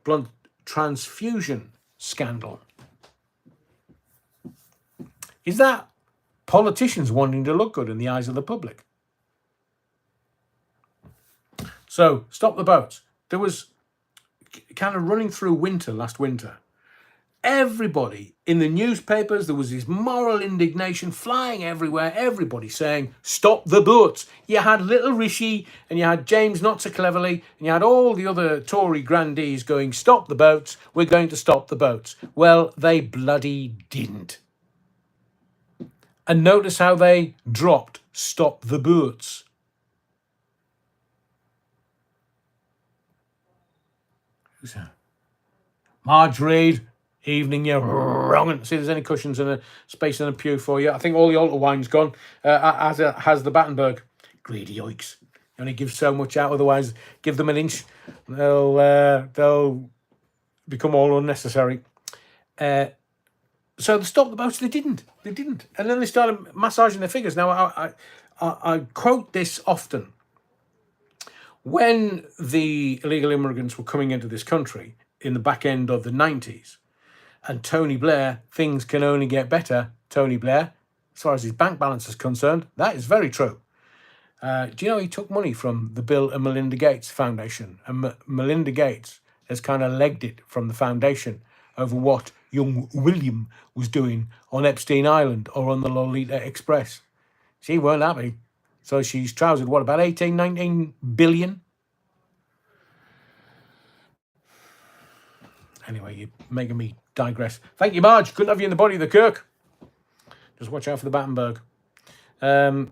blood transfusion scandal. Is that politicians wanting to look good in the eyes of the public? So, Stop the Boats. There was kind of running through last winter. Everybody in the newspapers, there was this moral indignation flying everywhere. Everybody saying, stop the boats. You had Little Rishi, and you had James Not So Cleverly, and you had all the other Tory grandees going, stop the boats. We're going to stop the boats. Well, they bloody didn't. And notice how they dropped Stop the Boats. Who's that? Marge Reid. Evening, you're wrong. See if there's any cushions and a space in a pew for you. I think all the altar wine's gone, as has the Battenberg. Greedy yikes. You only give so much out, otherwise give them an inch. They'll become all unnecessary. So the Stop the Boats, they didn't. And then they started massaging their figures. Now, I quote this often. When the illegal immigrants were coming into this country in the back end of the 90s, and Tony Blair, things can only get better, Tony Blair, as far as his bank balance is concerned, that is very true. Do you know he took money from the Bill and Melinda Gates Foundation? And Melinda Gates has kind of legged it from the foundation over what young William was doing on Epstein Island or on the Lolita Express. She weren't happy. So she's trousered, what, about 18, 19 billion? Anyway, you're making me digress. Thank you, Marge. Couldn't have you in the body of the Kirk. Just watch out for the Battenberg. They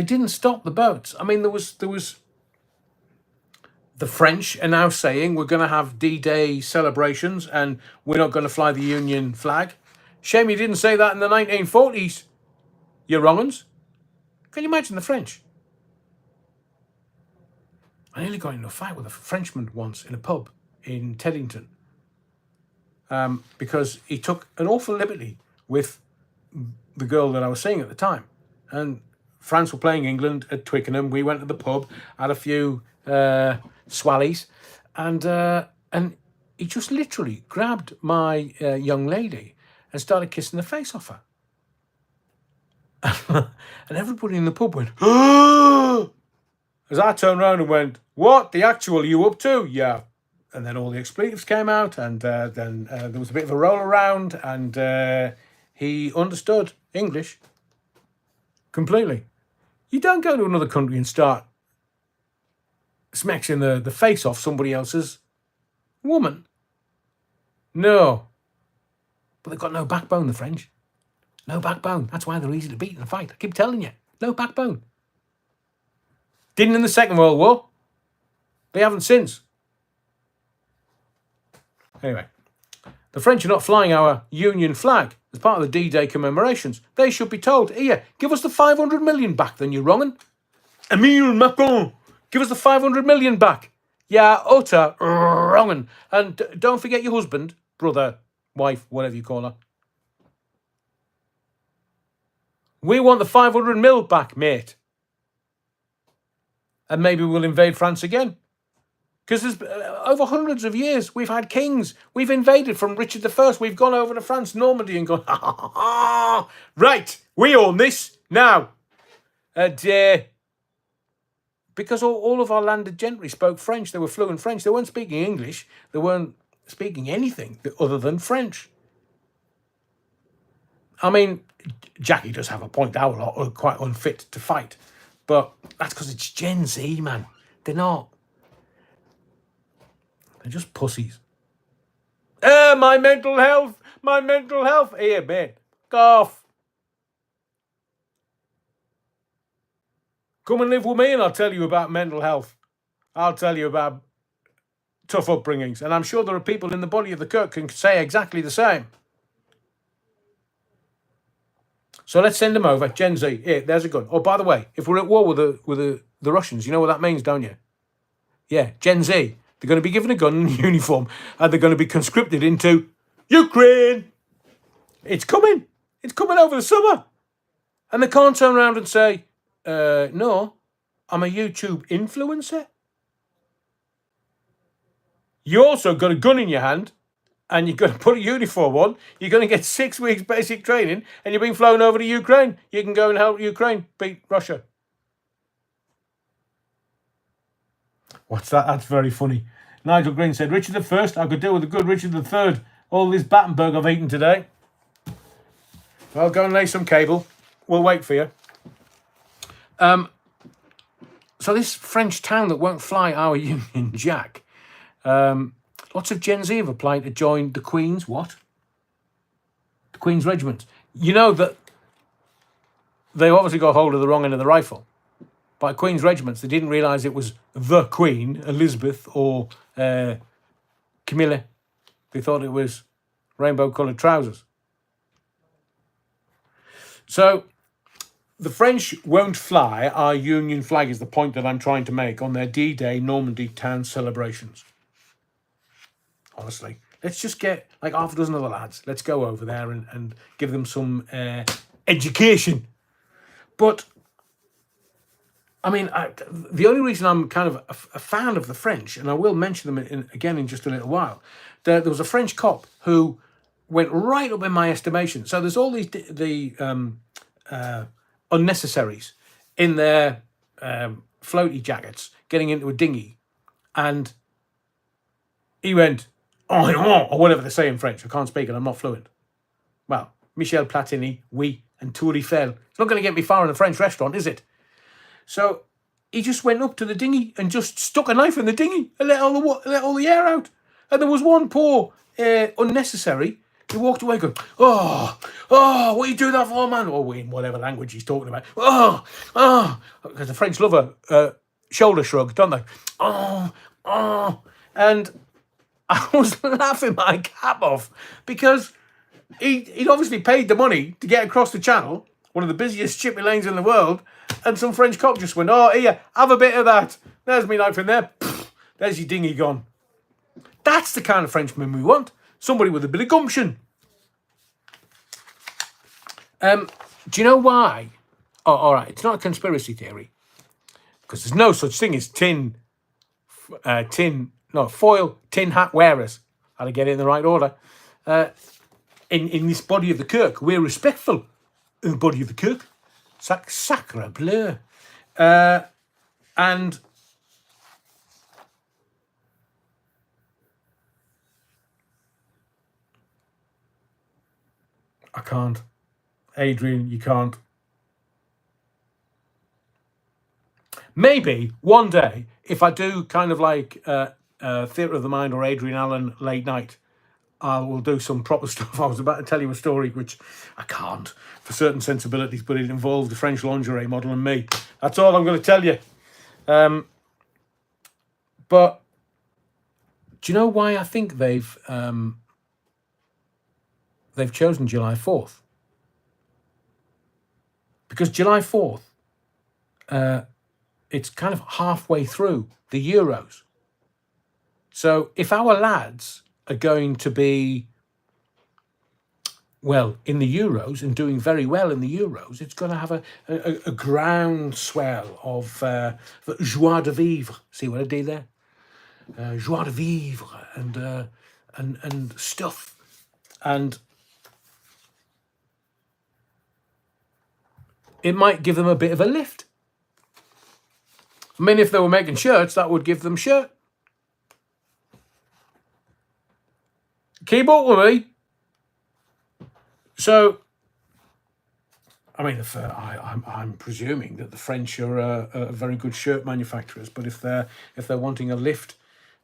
didn't stop the boats. I mean, there was the French are now saying we're going to have D-Day celebrations and we're not going to fly the Union flag. Shame you didn't say that in the 1940s, you wrong uns. Can you imagine the French? I nearly got into a fight with a Frenchman once in a pub in Teddington because he took an awful liberty with the girl that I was seeing at the time. And France were playing England at Twickenham. We went to the pub, had a few swallies, and he just literally grabbed my young lady and started kissing the face off her. And everybody in the pub went, as I turned around and went, "What the actual are you up to?" Yeah. And then all the expletives came out, and then there was a bit of a roll around, and he understood English completely. You don't go to another country and start smacking the face off somebody else's woman. No. But they've got no backbone, the French. No backbone. That's why they're easy to beat in a fight. I keep telling you. No backbone. Didn't in the Second World War. They haven't since. Anyway, the French are not flying our Union flag as part of the D-Day commemorations. They should be told, here, give us the 500 million back, then you're wronging. Emile Macron, give us the 500 million back. Yeah, utter wronging. And don't forget your husband, brother, wife, whatever you call her. We want the 500 mil back, mate. And maybe we'll invade France again. Because there's over hundreds of years, we've had kings. We've invaded from Richard I. We've gone over to France, Normandy, and gone, right, we own this now. And because all of our landed gentry spoke French, they were fluent French. They weren't speaking English. They weren't speaking anything other than French. I mean, Jackie does have a point. Our lot are quite unfit to fight. But that's because it's Gen Z, man. They're not. They're just pussies. My mental health. My mental health. Here, mate. Go off. Come and live with me and I'll tell you about mental health. I'll tell you about tough upbringings. And I'm sure there are people in the body of the Kirk who can say exactly the same. So let's send them over. Gen Z. Here, there's a gun. Oh, by the way, if we're at war with the Russians, you know what that means, don't you? Yeah, Gen Z. They're going to be given a gun and a uniform, and they're going to be conscripted into Ukraine. It's coming. It's coming over the summer. And they can't turn around and say, no, I'm a YouTube influencer. You also got a gun in your hand, and you're going to put a uniform on. You're going to get 6 weeks basic training, and you're being flown over to Ukraine. You can go and help Ukraine beat Russia. What's that? That's very funny. Nigel Green said, Richard I, I could do with a good Richard III. All this Battenberg I've eaten today. Well, go and lay some cable. We'll wait for you. So this French town that won't fly our Union Jack, lots of Gen Z have applied to join the Queen's what? The Queen's Regiment. You know that they obviously got hold of the wrong end of the rifle. By Queen's Regiments, they didn't realise it was the Queen, Elizabeth, or Camilla. They thought it was rainbow-coloured trousers. So the French won't fly our Union flag is the point that I'm trying to make on their D-Day Normandy town celebrations. Honestly. Let's just get like half a dozen other lads. Let's go over there and give them some education. But I mean, the only reason I'm kind of a fan of the French, and I will mention them again in just a little while, there was a French cop who went right up in my estimation. So there's all these unnecessaries in their floaty jackets getting into a dinghy, and he went, oh, or whatever they say in French. I can't speak it, I'm not fluent. Well, Michel Platini, oui, and Tour Eiffel. It's not going to get me far in a French restaurant, is it? So he just went up to the dinghy and just stuck a knife in the dinghy and let all the air out. And there was one poor unnecessary who walked away going, oh, what are you doing that for, man? Or in whatever language he's talking about. Because the French love a shoulder shrug, don't they? And I was laughing my cap off because he'd obviously paid the money to get across the channel. one of the busiest shipping lanes in the world, and some French cop just went, "Oh, here, have a bit of that. There's me knife in there. Pfft, there's your dinghy gone." That's the kind of Frenchman we want. Somebody with a bit of gumption. Do you know why? Oh, all right. It's not a conspiracy theory, because there's no such thing as foil tin hat wearers. How to get it in the right order. In this body of the Kirk, we're respectful in the body of the Kirk. Sacre bleu. And I can't. Adrian, you can't. Maybe one day, if I do kind of like Theatre of the Mind or Adrian Allen late night, I will do some proper stuff. I was about to tell you a story, which I can't for certain sensibilities, but it involved the French lingerie model and me. That's all I'm going to tell you. But do you know why I think they've chosen July 4th? Because July 4th, it's kind of halfway through the Euros. So if our lads are going to be, well, in the Euros and doing very well in the Euros, it's going to have a groundswell of joie de vivre. See what I did there? Joie de vivre and stuff. And it might give them a bit of a lift. I mean, if they were making shirts, that would give them shirt. Keep up with me. So, I mean, I'm presuming that the French are very good shirt manufacturers, but if they're wanting a lift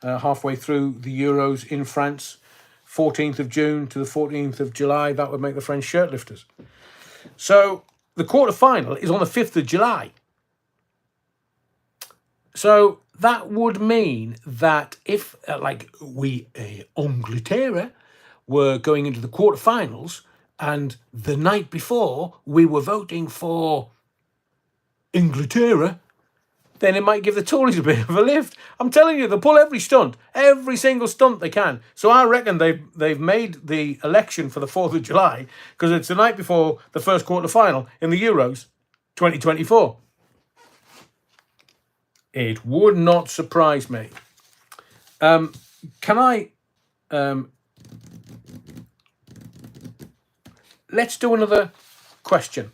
halfway through the Euros in France, 14th of June to the 14th of July, that would make the French shirt lifters. So the quarter-final is on the 5th of July. So that would mean that if, we, Angleterre, were going into the quarterfinals, and the night before we were voting for Inglaterra, then it might give the Tories a bit of a lift. I'm telling you, they'll pull every stunt, every single stunt they can. So I reckon they've made the election for the 4th of July because it's the night before the first quarterfinal in the Euros 2024. It would not surprise me. Can I... let's do another question.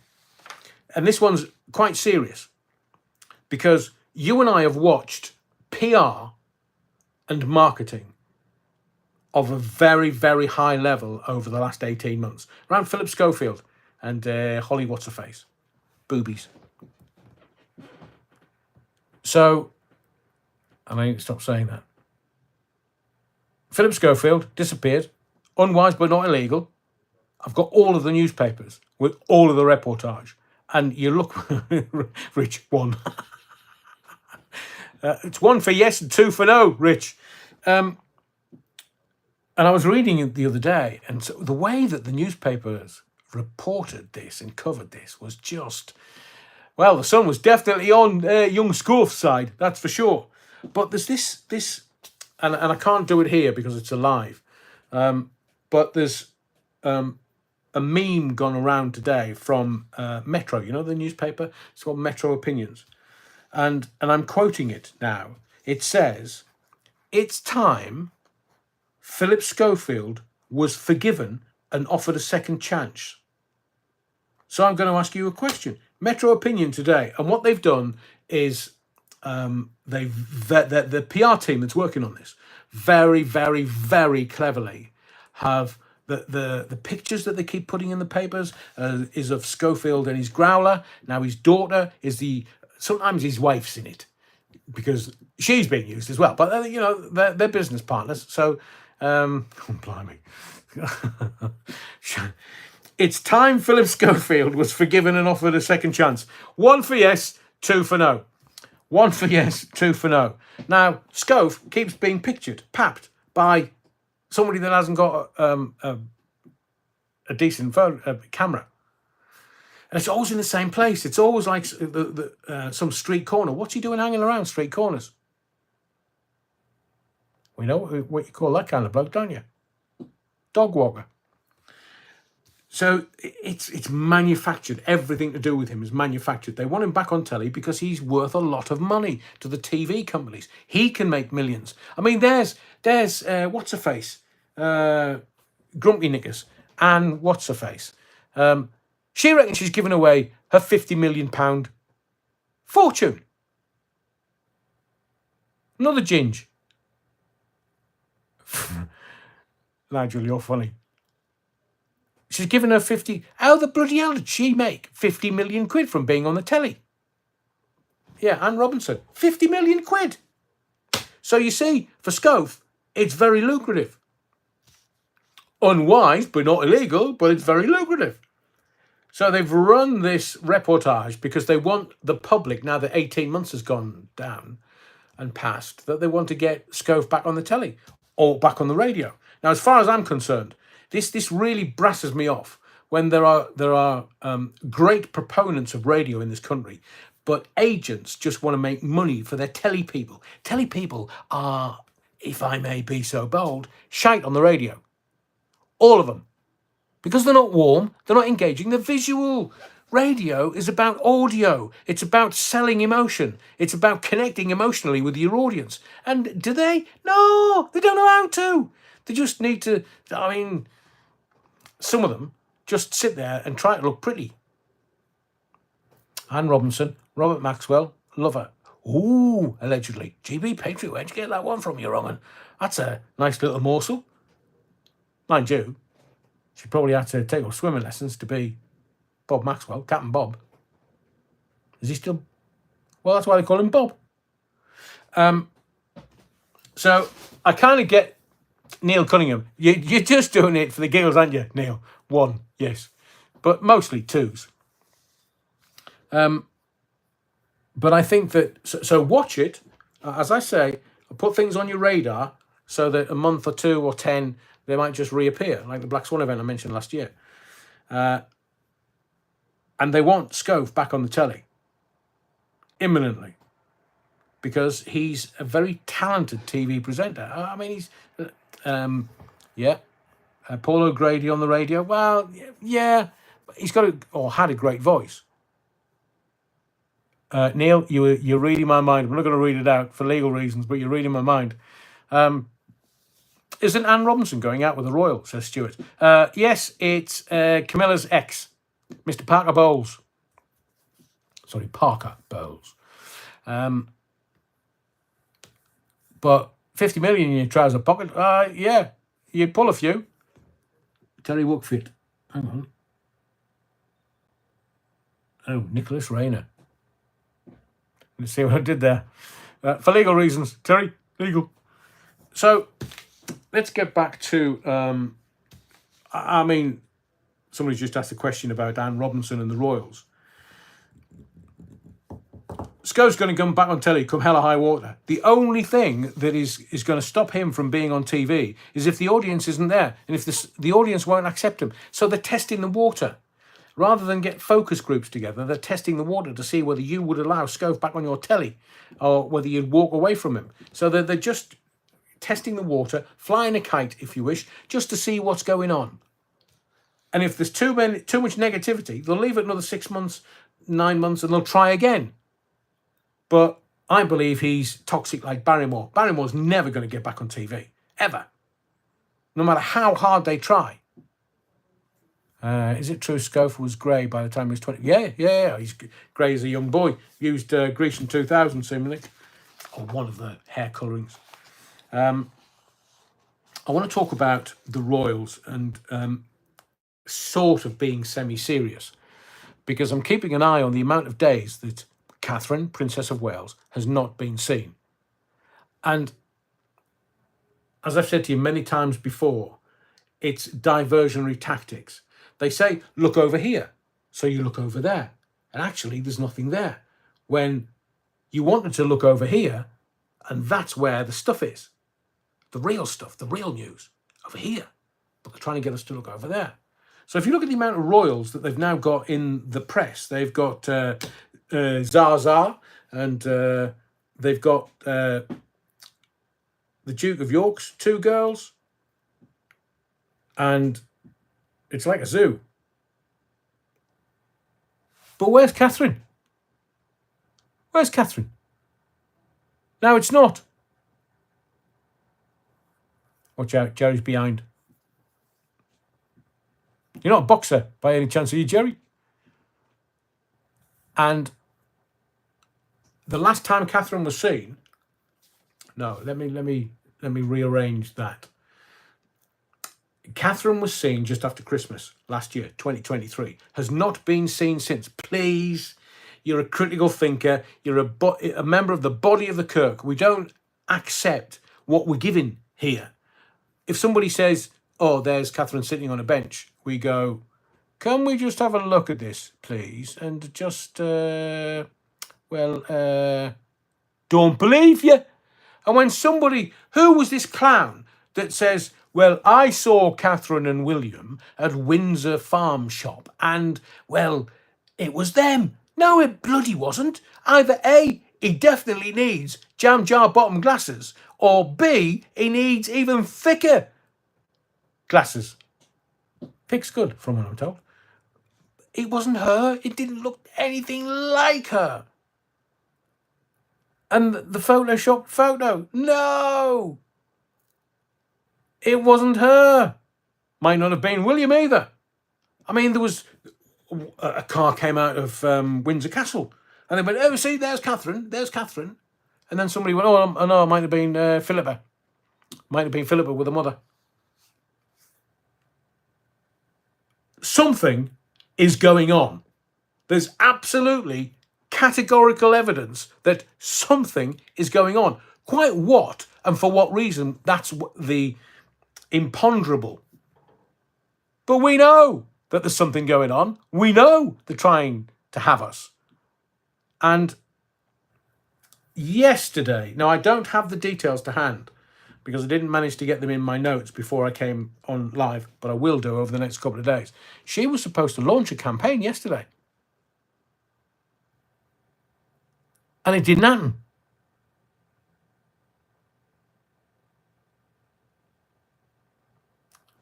And this one's quite serious because you and I have watched PR and marketing of a very, very high level over the last 18 months. Around Philip Schofield and Holly What's-Her-Face. Boobies. So, and I need to stop saying that. Philip Schofield disappeared. Unwise but not illegal. I've got all of the newspapers with all of the reportage. And you look, Rich, one. It's one for yes and two for no, Rich. And I was reading it the other day, and so the way that the newspapers reported this and covered this was just, well, the sun was definitely on young Scoff's side, that's for sure. But there's this, and I can't do it here because it's alive, but there's a meme gone around today from Metro, you know, the newspaper? It's called Metro Opinions. And I'm quoting it now. It says, "It's time Philip Schofield was forgiven and offered a second chance." So I'm going to ask you a question. Metro Opinion today, and what they've done is the PR team that's working on this very, very, very cleverly have the pictures that they keep putting in the papers is of Schofield and his growler. Now his daughter is sometimes his wife's in it because she's being used as well. But you know they're business partners. So, blimey. It's time Philip Schofield was forgiven and offered a second chance. 1 for yes, 2 for no. 1 for yes, 2 for no. Now, Scove keeps being papped by somebody that hasn't got a decent phone camera. And it's always in the same place. It's always like some street corner. What's he doing hanging around street corners? We know what you call that kind of bloke, don't you? Dog walker. So it's manufactured. Everything to do with him is manufactured. They want him back on telly because he's worth a lot of money to the TV companies. He can make millions. I mean, there's what's her face, Grumpy Knickers, and what's her face. She reckons she's given away her £50 million fortune. Another ginge. Nigel, you're funny. She's given her 50. How the bloody hell did she make 50 million quid from being on the telly? Yeah, Anne Robinson. 50 million quid. So you see, for Scove, it's very lucrative. Unwise, but not illegal, but it's very lucrative. So they've run this reportage because they want the public, now that 18 months has gone down and passed, that they want to get Scove back on the telly or back on the radio. Now, as far as I'm concerned, this really brasses me off when there are great proponents of radio in this country, but agents just want to make money for their telly people. Telly people are, if I may be so bold, shite on the radio. All of them. Because they're not warm, they're not engaging, they're visual. Radio is about audio. It's about selling emotion. It's about connecting emotionally with your audience. And do they? No, they don't know how to. They just need to, I mean, some of them just sit there and try to look pretty. Anne Robinson, Robert Maxwell, love her. Ooh, allegedly. GB Patriot, where'd you get that one from, you wrong un? That's a nice little morsel. Mind you, she probably had to take up swimming lessons to be Bob Maxwell, Captain Bob. Is he still? Well, that's why they call him Bob. So I kind of get Neil Cunningham. You're just doing it for the giggles, aren't you, Neil? One, yes. But mostly twos. But I think that... So watch it. As I say, put things on your radar so that a month or 2 or 10... they might just reappear, like the Black Swan event I mentioned last year. And they want Scove back on the telly. Imminently. Because he's a very talented TV presenter. I mean, he's... Paul O'Grady on the radio. Well, yeah. He's got had a great voice. Neil, you're reading my mind. I'm not going to read it out for legal reasons, but you're reading my mind. Isn't Anne Robinson going out with the Royal, says Stuart. Yes, it's Camilla's ex, Mr. Parker Bowles. Sorry, Parker Bowles. But 50 million in your trouser pocket, yeah, you'd pull a few. Terry Wookfit. Hang on. Oh, Nicholas Rayner. Let's see what I did there. For legal reasons, Terry, legal. So... let's get back to, I mean, somebody's just asked a question about Anne Robinson and the Royals. Scove's going to come back on telly, come hell or high water. The only thing that is going to stop him from being on TV is if the audience isn't there and if the audience won't accept him. So they're testing the water. Rather than get focus groups together, they're testing the water to see whether you would allow Scove back on your telly or whether you'd walk away from him. So they're just... testing the water, flying a kite, if you wish, just to see what's going on. And if there's too much negativity, they'll leave it another 6 months, 9 months, and they'll try again. But I believe he's toxic like Barrymore. Barrymore's never going to get back on TV, ever. No matter how hard they try. Is it true Scove was grey by the time he was 20? Yeah. He's grey as a young boy. Used Grecian 2000, seemingly. Or one of the hair colourings. I want to talk about the Royals and sort of being semi-serious, because I'm keeping an eye on the amount of days that Catherine, Princess of Wales, has not been seen. And as I've said to you many times before, it's diversionary tactics. They say, look over here. So you look over there. And actually, there's nothing there. When you wanted to look over here, and that's where the stuff is. The real stuff, the real news, over here. But they're trying to get us to look over there. So if you look at the amount of royals that they've now got in the press, they've got Zaza, and they've got the Duke of York's 2 girls, and it's like a zoo. But where's Catherine? Where's Catherine? No, it's not. Watch out, Jerry's behind. You're not a boxer by any chance, are you, Jerry? And the last time Catherine was seen, no, let me rearrange that. Catherine was seen just after Christmas last year, 2023. Has not been seen since. Please, you're a critical thinker. You're a member of the body of the Kirk. We don't accept what we're given here. If somebody says, oh, there's Catherine sitting on a bench, we go, can we just have a look at this, please? And just, don't believe you. And when somebody, who was this clown that says, well, I saw Catherine and William at Windsor Farm Shop and, well, it was them. No, it bloody wasn't. Either A, he definitely needs jam jar bottom glasses, or B, he needs even thicker glasses. Thick's good, from what I'm told. It wasn't her. It didn't look anything like her. And the Photoshop photo, no! It wasn't her. Might not have been William either. I mean, there was a car came out of Windsor Castle, and they went, oh, see, there's Catherine, there's Catherine. And then somebody went, oh, no, it might have been Philippa. Might have been Philippa with a mother. Something is going on. There's absolutely categorical evidence that something is going on. Quite what and for what reason, that's the imponderable. But we know that there's something going on. We know they're trying to have us. And yesterday, now I don't have the details to hand because I didn't manage to get them in my notes before I came on live, but I will do over the next couple of days. She was supposed to launch a campaign yesterday. And it didn't happen.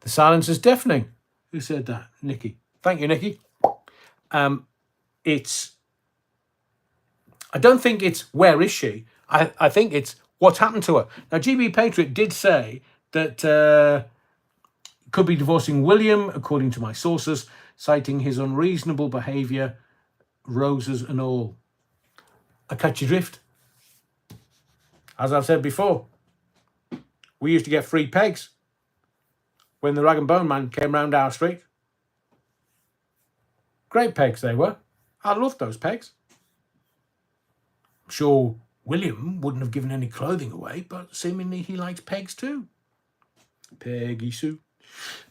The silence is deafening. Who said that? Nikki. Thank you, Nikki. I don't think it's where is she. I think it's what's happened to her. Now, GB Patriot did say that could be divorcing William, according to my sources, citing his unreasonable behaviour, roses and all. I catch your drift. As I've said before, we used to get free pegs when the Rag and Bone Man came round our street. Great pegs they were. I loved those pegs. I'm sure William wouldn't have given any clothing away, but seemingly he likes pegs too. Peggy Sue.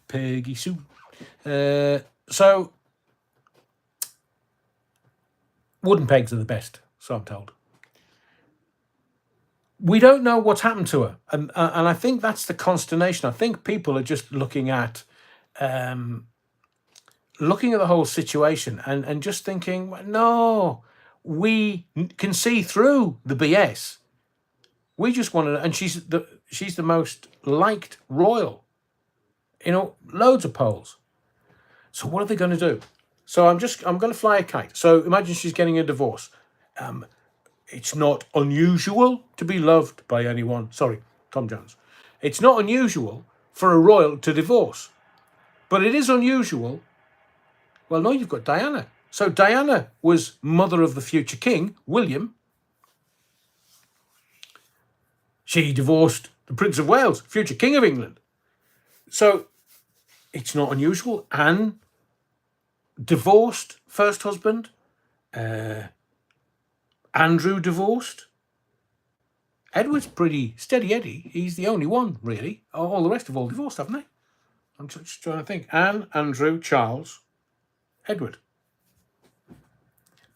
Peggy Sue. So, wooden pegs are the best, so I'm told. We don't know what's happened to her. And I think that's the consternation. I think people are just looking at the whole situation and just thinking, no, we can see through the BS. We just want to, and she's the most liked royal, loads of polls. So what are they going to do? So I'm going to fly a kite. So imagine she's getting a divorce. It's not unusual to be loved by anyone. Sorry, Tom Jones. It's not unusual for a royal to divorce. But it is unusual. Well, no, you've got Diana. So Diana was mother of the future king, William. She divorced the Prince of Wales, future king of England. So it's not unusual. Anne divorced first husband. Andrew divorced. Edward's pretty steady Eddie. He's the only one, really. All the rest have all divorced, haven't they? I'm just trying to think. Anne, Andrew, Charles, Edward.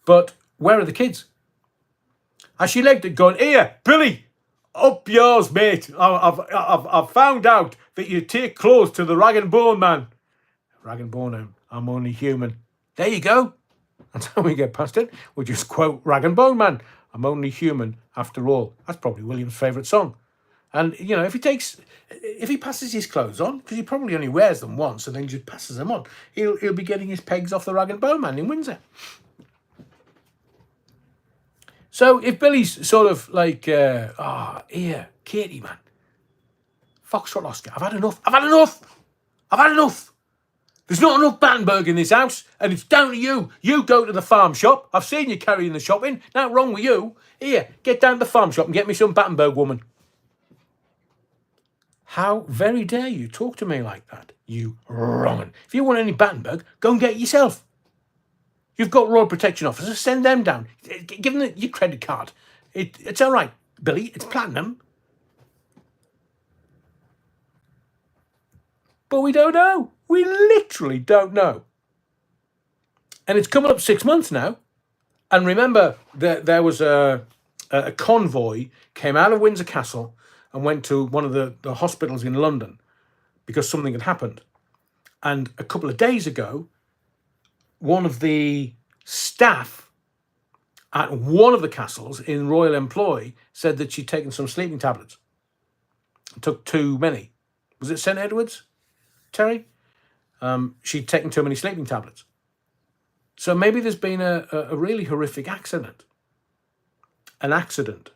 But where are the kids? Has she legged it going, here, Billy, up yours, mate. I've found out that you take clothes to the Rag and Bone Man. Rag and Bone Man, I'm only human. There you go. That's how we get past it. We just quote Rag and Bone Man. I'm only human after all. That's probably William's favourite song. And, you know, if he passes his clothes on, because he probably only wears them once and then just passes them on, he'll be getting his pegs off the Rag and Bone Man in Windsor. So if Billy's sort of like, here, Katie, man, Foxtrot Oscar, I've had enough. There's not enough Battenberg in this house, and it's down to you. You go to the farm shop. I've seen you carrying the shopping. Nothing wrong with you. Here, get down to the farm shop and get me some Battenberg, woman. How very dare you talk to me like that, you wrong'un. If you want any Battenberg, go and get it yourself. You've got Royal Protection Officers, send them down. Give them your credit card. It's all right, Billy, it's platinum. But we don't know. We literally don't know. And it's coming up 6 months now. And remember, there was a convoy came out of Windsor Castle and went to one of the hospitals in London because something had happened. And a couple of days ago, one of the staff at one of the castles in royal employ said that she'd taken some sleeping tablets. It took too many. Was it St. Edward's, Terry? She'd taken too many sleeping tablets. So maybe there's been a really horrific accident. An accident.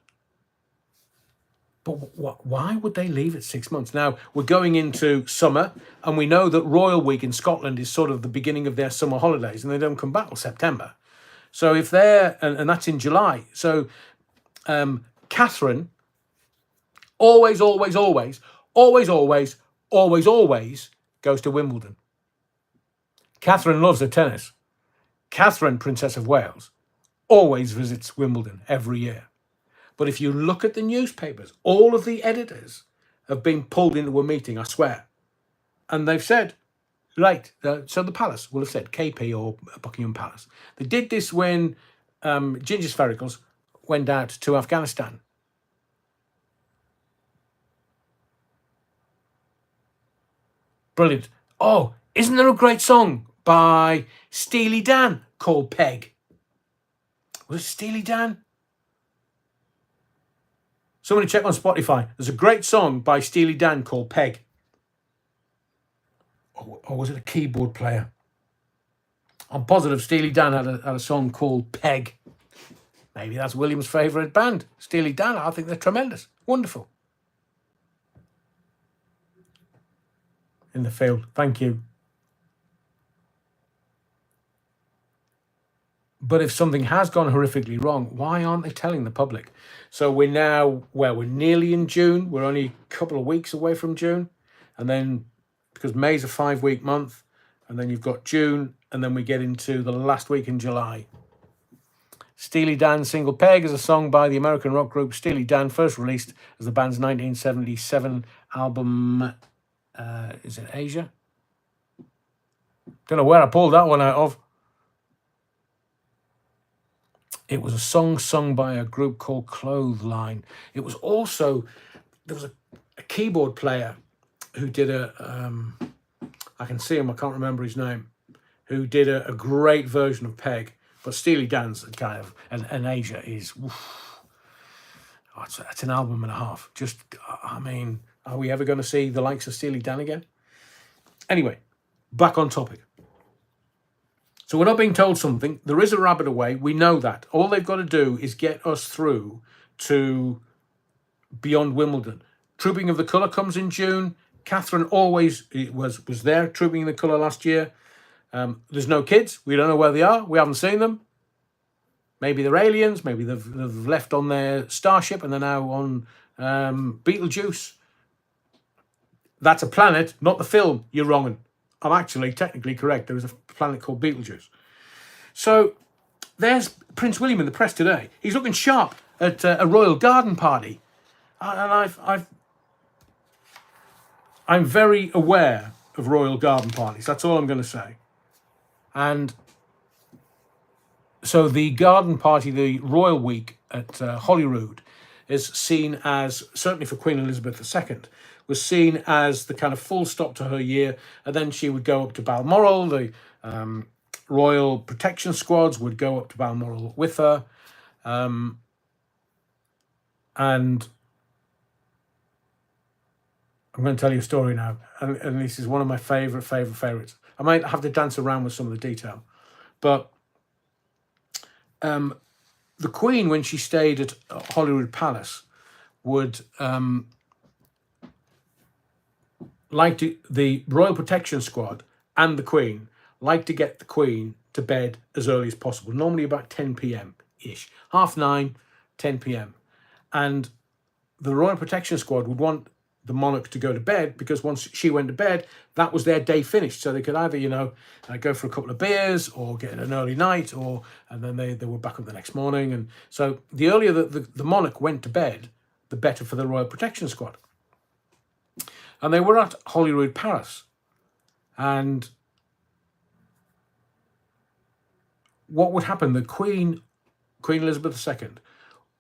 But why would they leave it 6 months? Now, we're going into summer, and we know that Royal Week in Scotland is sort of the beginning of their summer holidays, and they don't come back till September. So if they're, and that's in July. So Catherine always goes to Wimbledon. Catherine loves her tennis. Catherine, Princess of Wales, always visits Wimbledon every year. But if you look at the newspapers, all of the editors have been pulled into a meeting, I swear. And they've said, right, so the palace will have said KP or Buckingham Palace. They did this when Ginger Sphericals went out to Afghanistan. Brilliant. Oh, isn't there a great song by Steely Dan called Peg? Was it Steely Dan? Somebody check on Spotify. There's a great song by Steely Dan called Peg. Or was it a keyboard player? I'm positive Steely Dan had a song called Peg. Maybe that's William's favourite band. Steely Dan, I think they're tremendous. Wonderful. In the field. Thank you. But if something has gone horrifically wrong, why aren't they telling the public? So we're now, we're nearly in June. We're only a couple of weeks away from June. And then, because May's a 5-week month, and then you've got June, and then we get into the last week in July. Steely Dan's single Peg is a song by the American rock group Steely Dan, first released as the band's 1977 album, is it Asia? Don't know where I pulled that one out of. It was a song sung by a group called Clothesline. It was also, there was a keyboard player who did I can see him, I can't remember his name, who did a great version of Peg. But Steely Dan's kind of, and Asia is, it's an album and a half. Just, I mean, are we ever going to see the likes of Steely Dan again? Anyway, back on topic. So we're not being told something. There is a rabbit away. We know that. All they've got to do is get us through to beyond Wimbledon. Trooping of the Colour comes in June. Catherine always was there, Trooping the Colour last year. There's no kids. We don't know where they are. We haven't seen them. Maybe they're aliens. Maybe they've left on their starship and they're now on Beetlejuice. That's a planet, not the film. You're wrong. I'm actually technically correct. There is a planet called Beetlejuice. So there's Prince William in the press today. He's looking sharp at a royal garden party. And I'm very aware of royal garden parties. That's all I'm going to say. And so the garden party, the Royal Week at Holyrood, is seen as, certainly for Queen Elizabeth II, was seen as the kind of full stop to her year. And then she would go up to Balmoral. The Royal Protection Squads would go up to Balmoral with her. And I'm going to tell you a story now. And this is one of my favourites. I might have to dance around with some of the detail. But the Queen, when she stayed at Holyrood Palace, would the Royal Protection Squad and the Queen like to get the Queen to bed as early as possible, normally about 10 p.m-ish, 9:30, 10 p.m. And the Royal Protection Squad would want the monarch to go to bed, because once she went to bed, that was their day finished. So they could either, go for a couple of beers or get an early night, and then they were back up the next morning. And so the earlier the monarch went to bed, the better for the Royal Protection Squad. And they were at Holyrood Palace. And what would happen, the Queen Elizabeth II,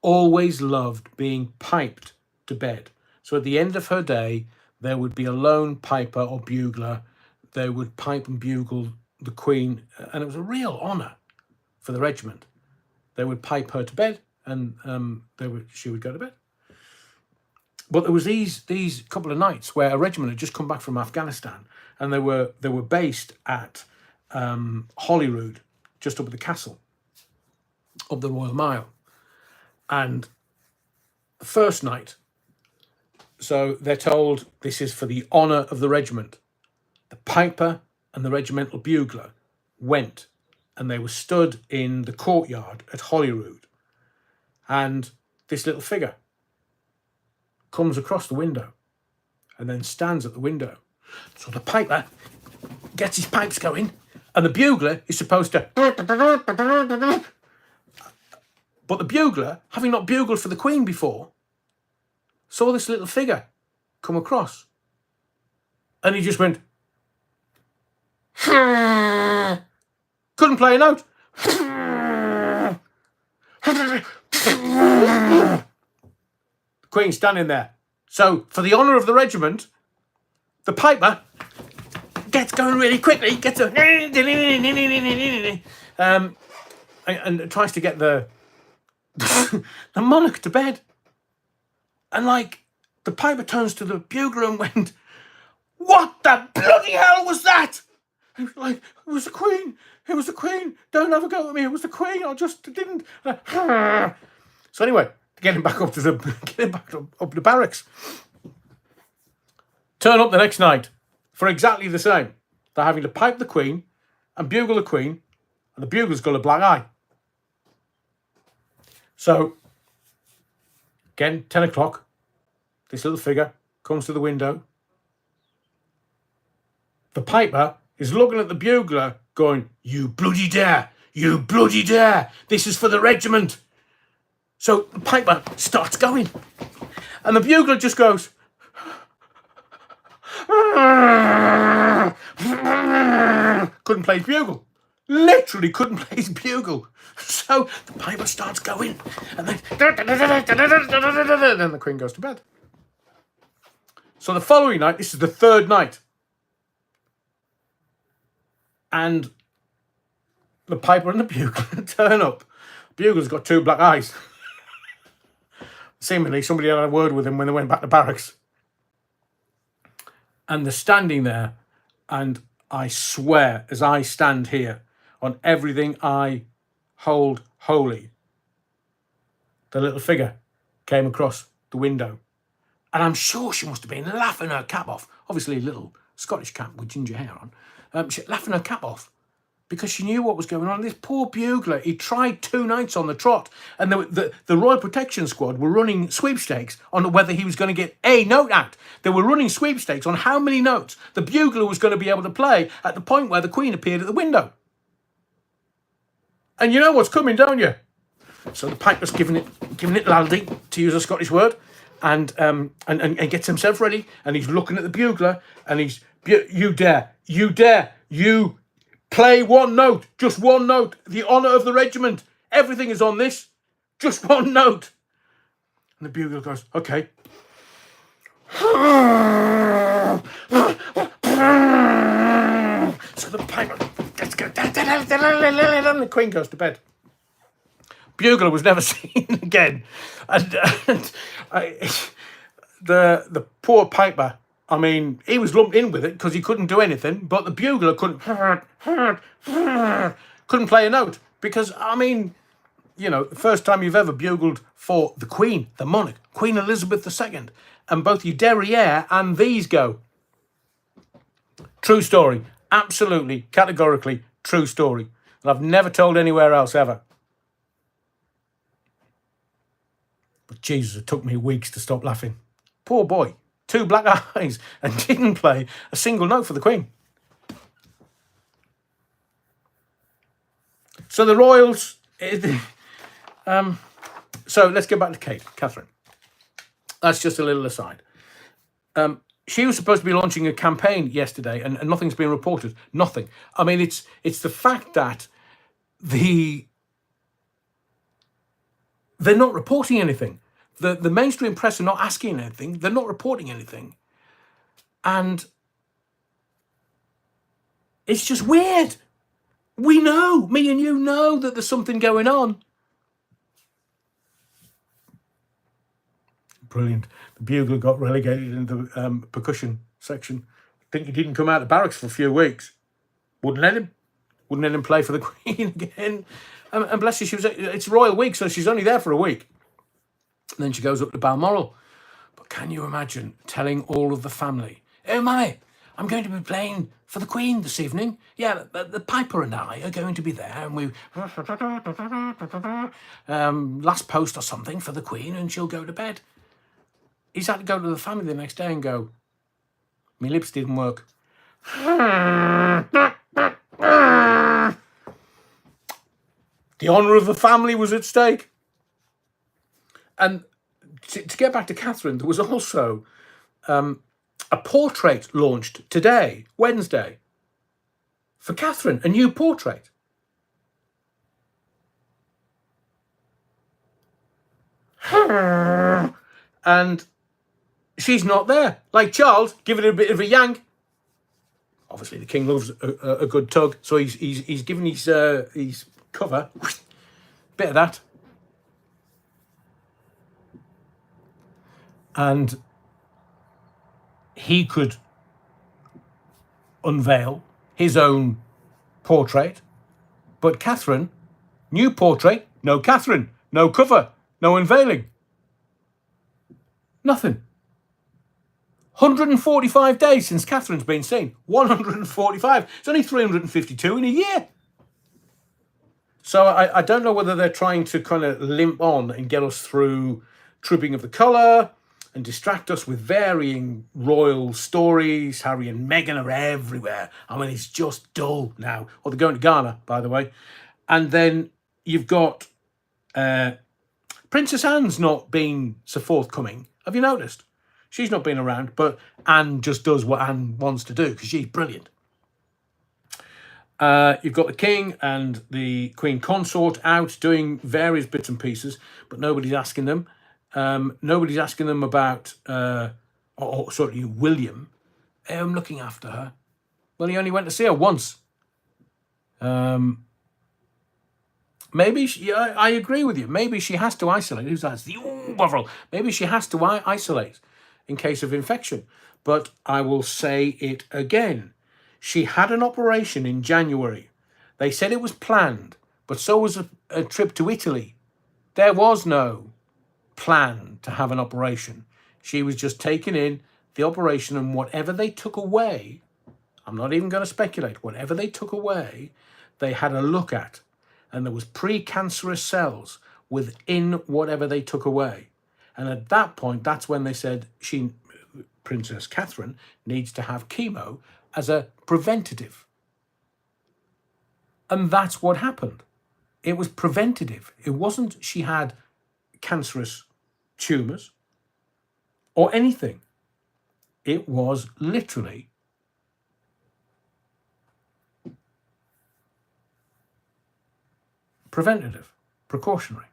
always loved being piped to bed. So at the end of her day, there would be a lone piper or bugler. They would pipe and bugle the Queen, and it was a real honour for the regiment. They would pipe her to bed, and she would go to bed. But there was these couple of nights where a regiment had just come back from Afghanistan, and they were based at Holyrood, just up at the castle, up the Royal Mile. And the first night, so they're told this is for the honour of the regiment. The piper and the regimental bugler went, and they were stood in the courtyard at Holyrood. And this little figure comes across the window and then stands at the window. So the piper gets his pipes going, and the bugler is supposed to... But the bugler, having not bugled for the Queen before, saw this little figure come across. And he just went... Couldn't play a note. The Queen's standing there. So, for the honour of the regiment, the piper gets going really quickly, gets a... and tries to get the monarch to bed. And the piper turns to the bugler and went, "What the bloody hell was that?" He was like, "It was the Queen. It was the Queen. Don't have a go at me. It was the Queen. I just didn't." So anyway, to get him back up to the barracks. Turn up the next night for exactly the same. They're having to pipe the Queen and bugle the Queen, and the bugler's got a black eye. So, again, 10 o'clock, this little figure comes to the window. The piper is looking at the bugler going, "You bloody dare! You bloody dare! This is for the regiment!" So the piper starts going. And the bugler just goes... Couldn't play his bugle. Literally couldn't play his bugle. So the piper starts going. And then the Queen goes to bed. So the following night, this is the third night. And the piper and the bugler turn up. Bugler's got two black eyes. Seemingly somebody had a word with him when they went back to barracks. And they're standing there, and I swear, as I stand here, on everything I hold holy, the little figure came across the window. And I'm sure she must have been laughing her cap off. Obviously a little Scottish cap with ginger hair on. She laughing her cap off because she knew what was going on. This poor bugler, he tried 2 nights on the trot, and the Royal Protection Squad were running sweepstakes on whether he was going to get a note out. They were running sweepstakes on how many notes the bugler was going to be able to play at the point where the Queen appeared at the window. And you know what's coming, don't you? So the piper's giving it laldy, to use a Scottish word, and gets himself ready, and he's looking at the bugler, and he's, "You dare, you play one note, just one note, the honour of the regiment. Everything is on this, just one note." And And the bugler goes, okay. So the piper, let's go. And the Queen goes to bed. Bugler was never seen again. And the poor piper, I mean, he was lumped in with it because he couldn't do anything, but the bugler couldn't play a note because, I mean, you know, the first time you've ever bugled for the Queen, the monarch, Queen Elizabeth II, and both your derriere and these go. True story. Absolutely, categorically true story. And I've never told anywhere else ever. But Jesus, it took me weeks to stop laughing. Poor boy. 2 black eyes and didn't play a single note for the Queen. So the royals... so let's get back to Catherine. That's just a little aside. She was supposed to be launching a campaign yesterday, and nothing's been reported. Nothing. I mean, it's the fact that they're not reporting anything. The mainstream press are not asking anything. They're not reporting anything. And it's just weird. We know, me and you know that there's something going on. Brilliant. The bugler got relegated into the percussion section. I think he didn't come out of barracks for a few weeks. Wouldn't let him play for the Queen again. And bless her, it's Royal Week, so she's only there for a week. And then she goes up to Balmoral. But can you imagine telling all of the family, oh, Mummy, I'm going to be playing for the Queen this evening. Yeah, the Piper and I are going to be there, and we last post or something for the Queen, and she'll go to bed. He's had to go to the family the next day and go, my lips didn't work. The honour of the family was at stake. And to get back to Catherine, there was also a portrait launched today, Wednesday, for Catherine, a new portrait. And she's not there. Like Charles, give it a bit of a yank. Obviously, the king loves a good tug, so he's given his cover, bit of that. And he could unveil his own portrait. But Catherine, new portrait, no Catherine, no cover, no unveiling. Nothing. 145 days since Catherine's been seen. 145. It's only 352 in a year. So I don't know whether they're trying to kind of limp on and get us through Trooping of the Colour and distract us with varying royal stories. Harry and Meghan are everywhere. I mean, it's just dull now. Or they're going to Ghana, by the way. And then you've got Princess Anne's not been so forthcoming. Have you noticed? She's not been around, but Anne just does what Anne wants to do because she's brilliant. You've got the king and the queen consort out doing various bits and pieces, but nobody's asking them. Nobody's asking them about, William. Looking after her. Well, he only went to see her once. Maybe I agree with you. Maybe she has to isolate. Who's that? Maybe she has to isolate in case of infection. But I will say it again. She had an operation in January. They said it was planned, but so was a trip to Italy. There was no plan to have an operation. She was just taken in, the operation, and whatever they took away, I'm not even going to speculate, whatever they took away, they had a look at. And there was precancerous cells within whatever they took away. And at that point, that's when they said Princess Catherine needs to have chemo as a preventative. And that's what happened. It was preventative. It wasn't she had cancerous tumours or anything. It was literally preventative, precautionary.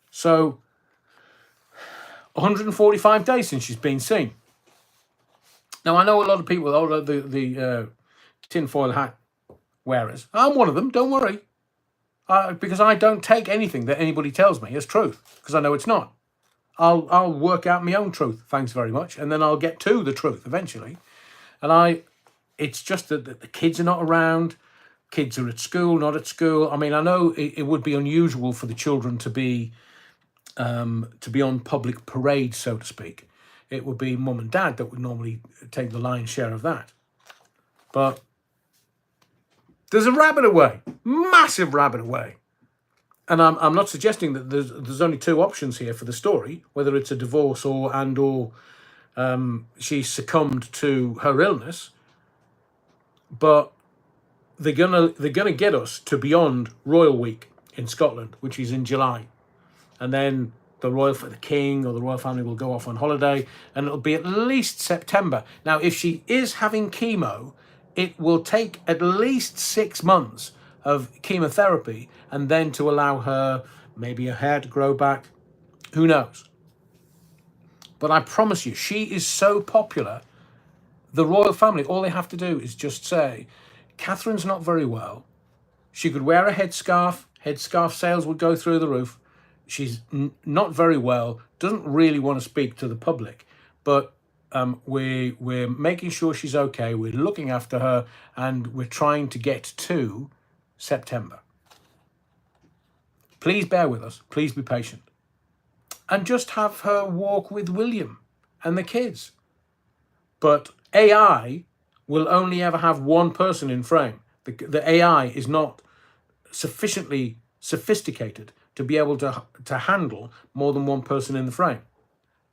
So 145 days since she's been seen. Now, I know a lot of people, the tinfoil hat wearers. I'm one of them, don't worry. Because I don't take anything that anybody tells me as truth, because I know it's not. I'll work out my own truth, thanks very much, and then I'll get to the truth eventually. And it's just that the kids are not around. Kids are at school, not at school. I mean, I know it would be unusual for the children to be on public parade, so to speak. It would be mum and dad that would normally take the lion's share of that. But there's a rabbit away, massive rabbit away. And I'm not suggesting that there's only two options here for the story, whether it's a divorce or she succumbed to her illness. But they're gonna get us to beyond Royal Week in Scotland, which is in July, and then the king or the royal family will go off on holiday, and it'll be at least September. Now, if she is having chemo, it will take at least 6 months of chemotherapy, and then to allow her maybe her hair to grow back. Who knows? But I promise you, she is so popular. The royal family, all they have to do is just say, Catherine's not very well. She could wear a headscarf. Headscarf sales would go through the roof. She's not very well, doesn't really want to speak to the public, but we're making sure she's okay. We're looking after her, and we're trying to get to September. Please bear with us. Please be patient. And just have her walk with William and the kids. But AI will only ever have one person in frame. The AI is not sufficiently sophisticated to be able to handle more than one person in the frame.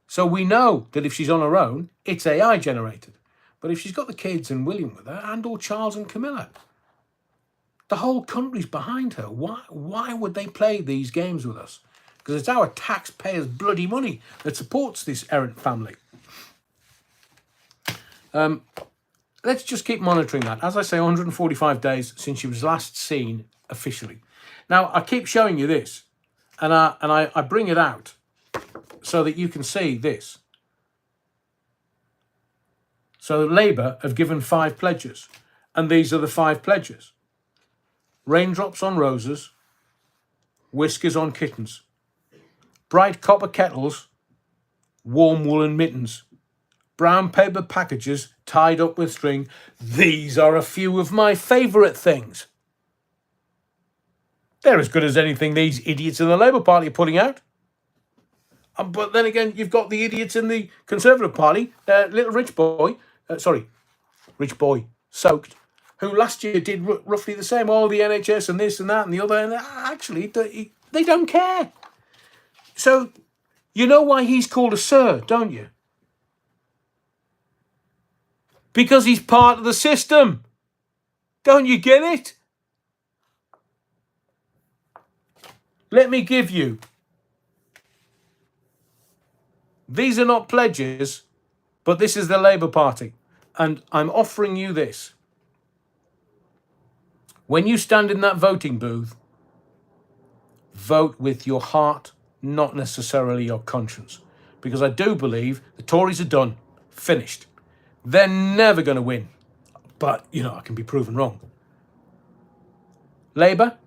So we know that if she's on her own, it's AI generated. But if she's got the kids and William with her, and or Charles and Camilla, the whole country's behind her. Why would they play these games with us? Because it's our taxpayers' bloody money that supports this errant family. Let's just keep monitoring that. As I say, 145 days since she was last seen officially. Now, I keep showing you this, and I bring it out so that you can see this. So Labour have given 5 pledges, and these are the 5 pledges. Raindrops on roses, whiskers on kittens, bright copper kettles, warm woolen mittens, brown paper packages tied up with string. These are a few of my favourite things. They're as good as anything these idiots in the Labour Party are putting out. But then again, you've got the idiots in the Conservative Party, little rich boy, Soaked, who last year did roughly the same, all the NHS and this and that and the other, and actually they don't care. So you know why he's called a sir, don't you? Because he's part of the system. Don't you get it? Let me give you. These are not pledges, but this is the Labour Party. And I'm offering you this. When you stand in that voting booth, vote with your heart, not necessarily your conscience. Because I do believe the Tories are done, finished. They're never going to win. But, I can be proven wrong. Labour,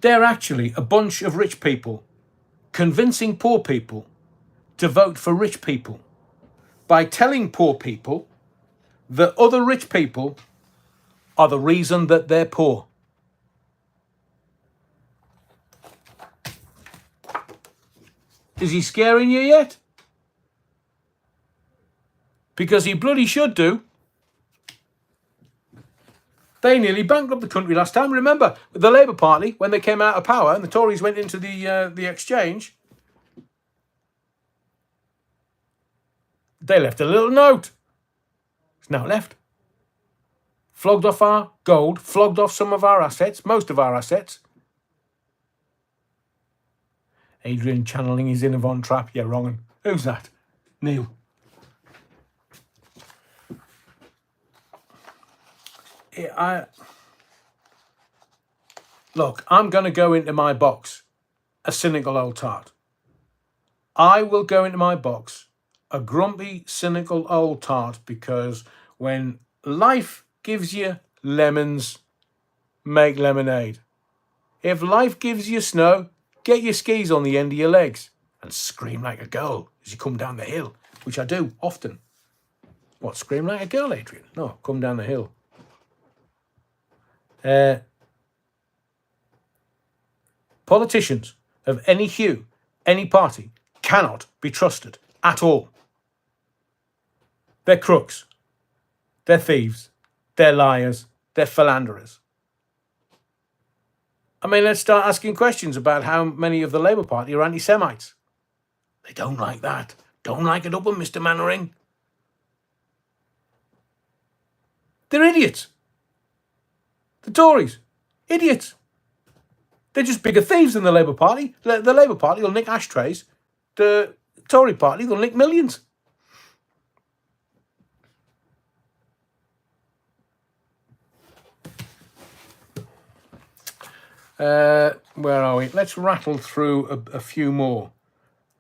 they're actually a bunch of rich people convincing poor people to vote for rich people by telling poor people that other rich people are the reason that they're poor. Is he scaring you yet? Because he bloody should do. They nearly bankrupted the country last time. Remember, the Labour Party, when they came out of power and the Tories went into the exchange, they left a little note. It's now left. Flogged off our gold, flogged off some of our assets, most of our assets. Adrian channeling his inner Von Trapp. Yeah, wrong one. Who's that? Neil. Look, I'm going to go into my box a cynical old tart. I will go into my box a grumpy, cynical old tart, because when life gives you lemons, make lemonade. If life gives you snow, get your skis on the end of your legs and scream like a girl as you come down the hill, which I do often. What, scream like a girl, Adrian? No, come down the hill. Politicians of any hue, any party, cannot be trusted at all. They're crooks. They're thieves. They're liars. They're philanderers. I mean, let's start asking questions about how many of the Labour Party are anti-Semites. They don't like that. Don't like it up with Mr. Mannering. They're idiots. The Tories, idiots. They're just bigger thieves than the Labour Party. The Labour Party will nick ashtrays. The Tory Party will nick millions. Where are we? Let's rattle through a few more.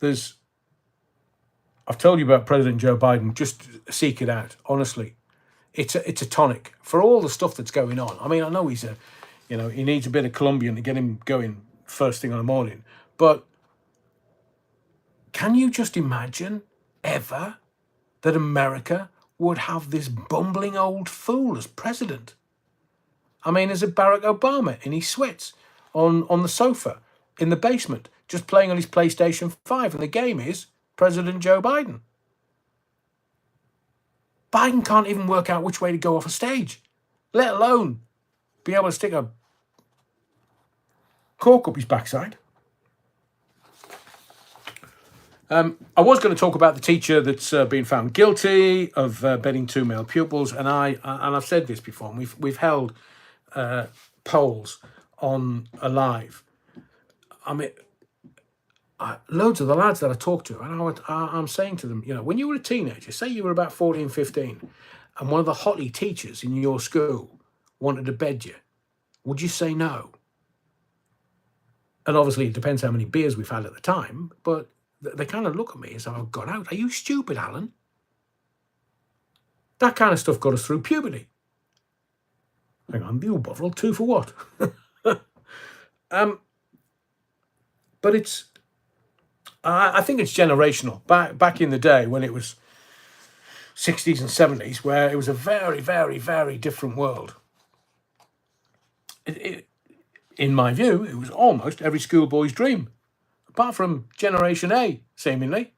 I've told you about President Joe Biden. Just seek it out. Honestly, it's a tonic for all the stuff that's going on. I mean, I know he needs a bit of Colombian to get him going first thing in the morning. But can you just imagine ever that America would have this bumbling old fool as president? I mean, is it Barack Obama in his sweats on the sofa in the basement, just playing on his PlayStation 5, and the game is President Joe Biden? Biden can't even work out which way to go off a stage, let alone be able to stick a cork up his backside. I was going to talk about the teacher that's been found guilty of bedding two male pupils, and I've said this before. And we've held polls on Alive. I mean, loads of the lads that I talk to, and I'm saying to them, when you were a teenager, say you were about 14, 15, and one of the hottie teachers in your school wanted to bed you, would you say no? And obviously it depends how many beers we've had at the time, but they kind of look at me as if I've got out. Are you stupid, Alan? That kind of stuff got us through puberty. Hang on, you bottle, 2 for what? But I think it's generational. Back in the day when it was 60s and 70s, where it was a very, very, very different world. In my view, it was almost every schoolboy's dream, apart from Generation A, seemingly,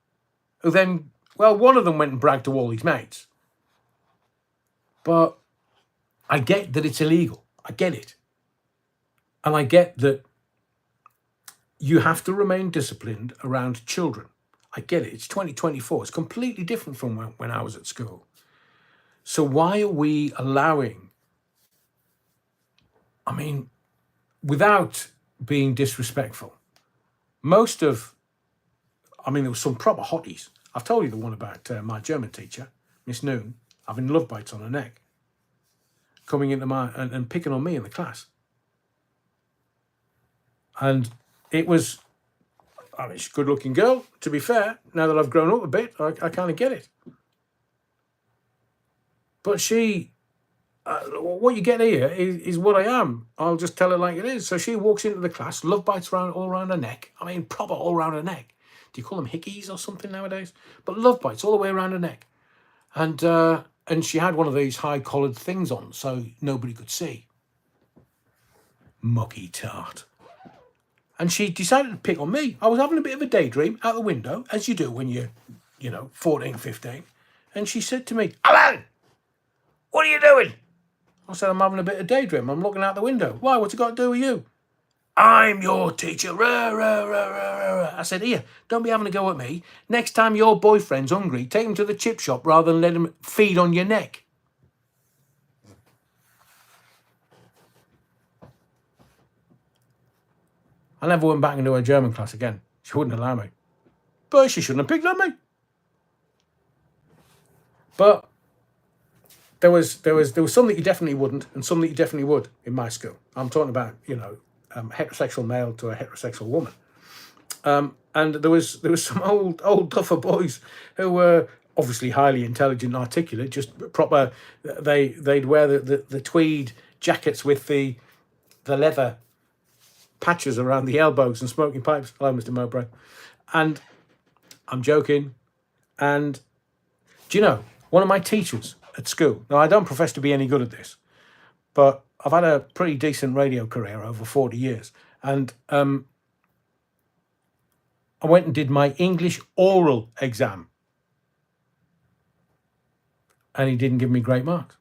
who then, one of them went and bragged to all his mates. But I get that it's illegal. I get it. And I get that you have to remain disciplined around children. I get it. It's 2024. It's completely different from when I was at school. So why are we allowing, without being disrespectful, there was some proper hotties. I've told you the one about my German teacher, Miss Noon, having love bites on her neck, coming into and picking on me in the class. And it was, she's a good-looking girl, to be fair. Now that I've grown up a bit, I kind of get it. But what you get here is what I am. I'll just tell it like it is. So she walks into the class, love bites all around her neck. Proper all around her neck. Do you call them hickeys or something nowadays? But love bites all the way around her neck. And she had one of these high-collared things on, so nobody could see. Mucky tart. And she decided to pick on me. I was having a bit of a daydream out the window, as you do when you're, 14, 15. And she said to me, "Alan, what are you doing?" I said, "I'm having a bit of daydream. I'm looking out the window." "Why? What's it got to do with you?" "I'm your teacher." Rah, rah, rah, rah, rah. I said, "Here, don't be having a go at me. Next time your boyfriend's hungry, take him to the chip shop rather than let him feed on your neck." I never went back into her German class again. She wouldn't allow me. But she shouldn't have picked on me. But there was some that you definitely wouldn't, and some that you definitely would in my school. I'm talking about, heterosexual male to a heterosexual woman. and there was some old tougher boys who were obviously highly intelligent and articulate, just proper. They'd wear the tweed jackets with the leather patches around the elbows and smoking pipes. Hello, Mr. Mowbray. And I'm joking. And do you know, one of my teachers at school, now I don't profess to be any good at this, but I've had a pretty decent radio career over 40 years. And I went and did my English oral exam. And he didn't give me great marks.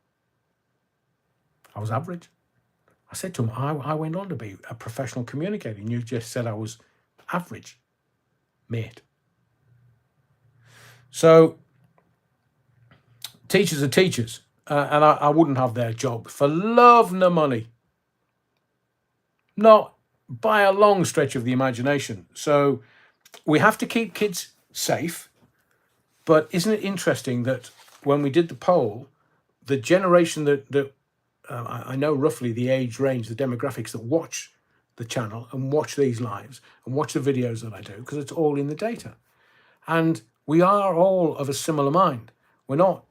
I was average. I said to him, I went on to be a professional communicator, and you just said I was average, mate. So teachers are teachers, and I wouldn't have their job for love nor money. Not by a long stretch of the imagination. So we have to keep kids safe, but isn't it interesting that when we did the poll, the generation that I know roughly the age range, the demographics that watch the channel and watch these lives and watch the videos that I do, because it's all in the data. And we are all of a similar mind. We're not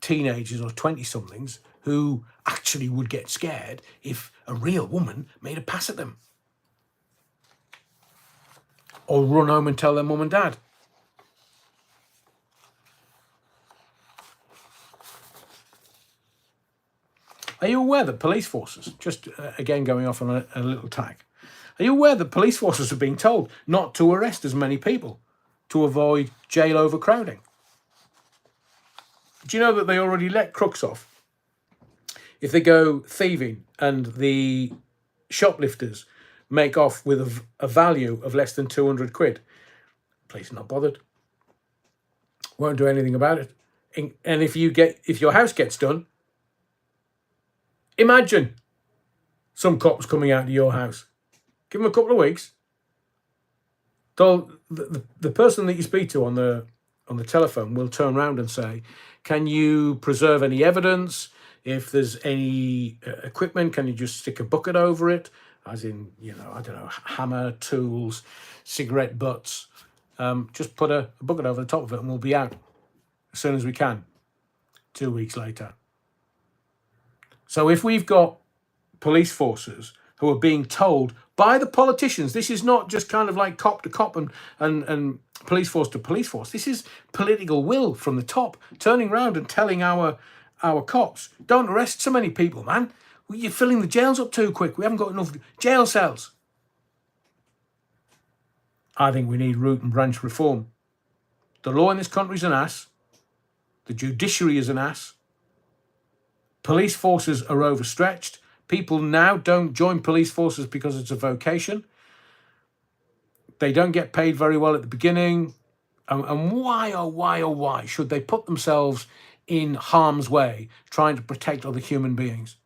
teenagers or 20-somethings who actually would get scared if a real woman made a pass at them. Or run home and tell their mum and dad. Are you aware that police forces, just again going off on a little tack, are you aware that police forces are being told not to arrest as many people to avoid jail overcrowding? Do you know that they already let crooks off if they go thieving and the shoplifters make off with a value of less than 200 quid? Police are not bothered. Won't do anything about it. And if your house gets done, imagine some cops coming out of your house. Give them a couple of weeks. The person that you speak to on the telephone will turn around and say, can you preserve any evidence? If there's any equipment, can you just stick a bucket over it? As in, I don't know, hammer, tools, cigarette butts. Just put a bucket over the top of it and we'll be out as soon as we can. 2 weeks later. So if we've got police forces who are being told by the politicians, this is not just kind of like cop to cop and police force to police force. This is political will from the top, turning around and telling our cops, don't arrest so many people, man. You're filling the jails up too quick. We haven't got enough jail cells. I think we need root and branch reform. The law in this country is an ass. The judiciary is an ass. Police forces are overstretched. People now don't join police forces because it's a vocation. They don't get paid very well at the beginning. And why should they put themselves in harm's way trying to protect other human beings?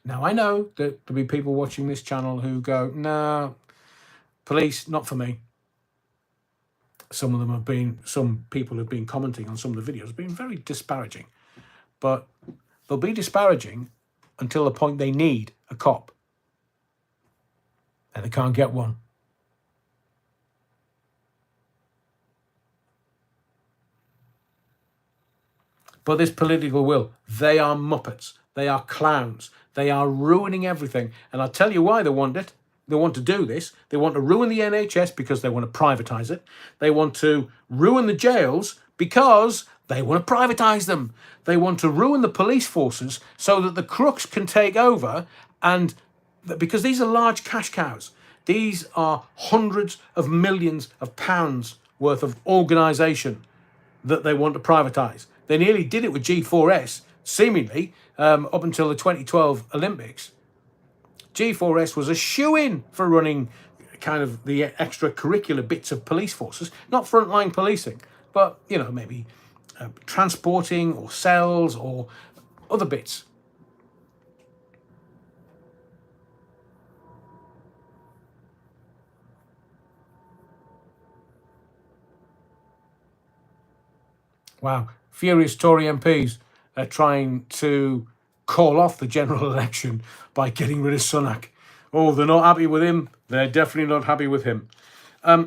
Now, I know that there'll be people watching this channel who go, nah, police, not for me. Some people have been commenting on some of the videos, being very disparaging. But they'll be disparaging until the point they need a cop. And they can't get one. But this political will, they are muppets. They are clowns. They are ruining everything. And I'll tell you why they want it. They want to do this. They want to ruin the NHS because they want to privatise it. They want to ruin the jails because they want to privatise them. They want to ruin the police forces so that the crooks can take over, and because these are large cash cows. These are hundreds of millions of pounds worth of organisation that they want to privatise. They nearly did it with G4S, seemingly, up until the 2012 Olympics. G4S was a shoo-in for running kind of the extracurricular bits of police forces, not frontline policing, but, maybe transporting or cells or other bits. Wow. Furious Tory MPs are trying to call off the general election by getting rid of Sunak. Oh, they're not happy with him. They're definitely not happy with him. I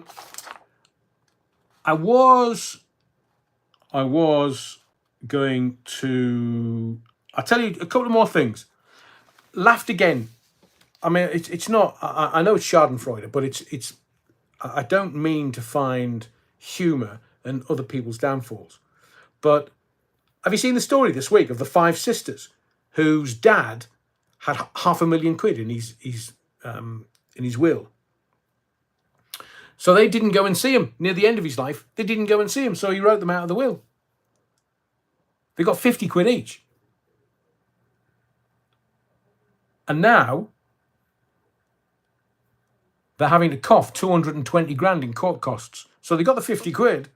was going to... I'll tell you a couple of more things. Laughed again. I mean, it's not... I know it's Schadenfreude, but it's... I don't mean to find humour in other people's downfalls. But have you seen the story this week of the 5 sisters whose dad had £500,000 in his will? So they didn't go and see him near the end of his life. They didn't go and see him, so he wrote them out of the will. They got £50 each. And now they're having to cough 220 grand in court costs. So they got the £50,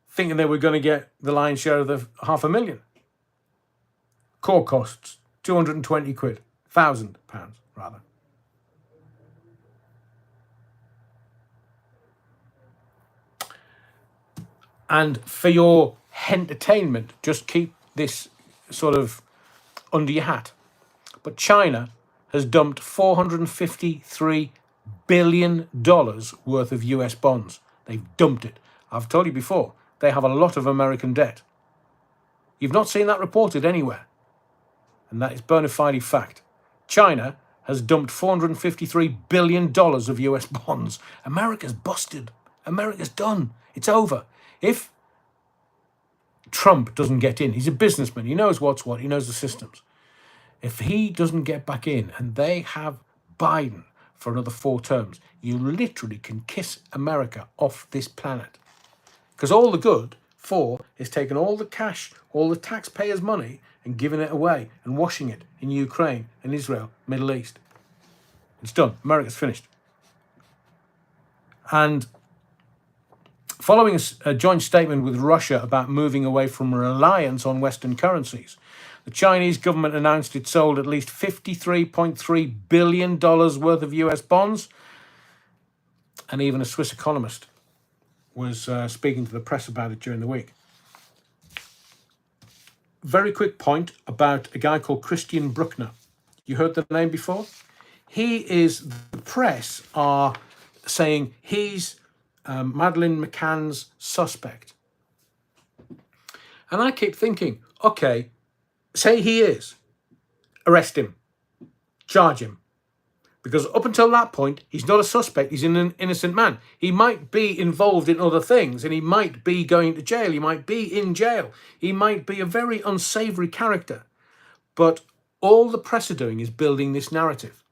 thinking they were going to get the lion's share of the £500,000. Court costs, 220 quid, £1,000 rather. And for your entertainment, just keep this sort of under your hat. But China has dumped $453 billion worth of US bonds. They've dumped it. I've told you before, they have a lot of American debt. You've not seen that reported anywhere. And that is bona fide fact. China has dumped $453 billion of US bonds. America's busted. America's done. It's over. If Trump doesn't get in, he's a businessman. He knows what's what. He knows the systems. If he doesn't get back in and they have Biden for another 4 terms, you literally can kiss America off this planet. Because all the good for is taking all the cash, all the taxpayers' money and giving it away and washing it in Ukraine and Israel, Middle East. It's done. America's finished. And following a joint statement with Russia about moving away from reliance on Western currencies, the Chinese government announced it sold at least $53.3 billion worth of US bonds. And even a Swiss economist was speaking to the press about it during the week. Very quick point about a guy called Christian Bruckner. You heard the name before? The press are saying he's Madeleine McCann's suspect. And I keep thinking, okay, say he is. Arrest him. Charge him. Because up until that point, he's not a suspect. He's an innocent man. He might be involved in other things and he might be going to jail. He might be in jail. He might be a very unsavory character. But all the press are doing is building this narrative.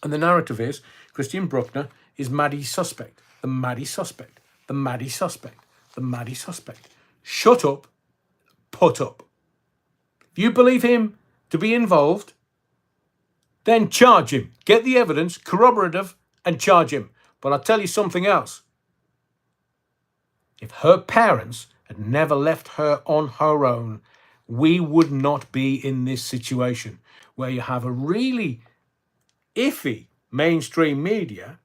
And the narrative is Christian Bruckner is Maddie's suspect. The Maddie suspect. The Maddie suspect. The Maddie suspect. Shut up. Put up. If you believe him to be involved, then charge him. Get the evidence, corroborative, and charge him. But I'll tell you something else. If her parents had never left her on her own, we would not be in this situation where you have a really iffy mainstream media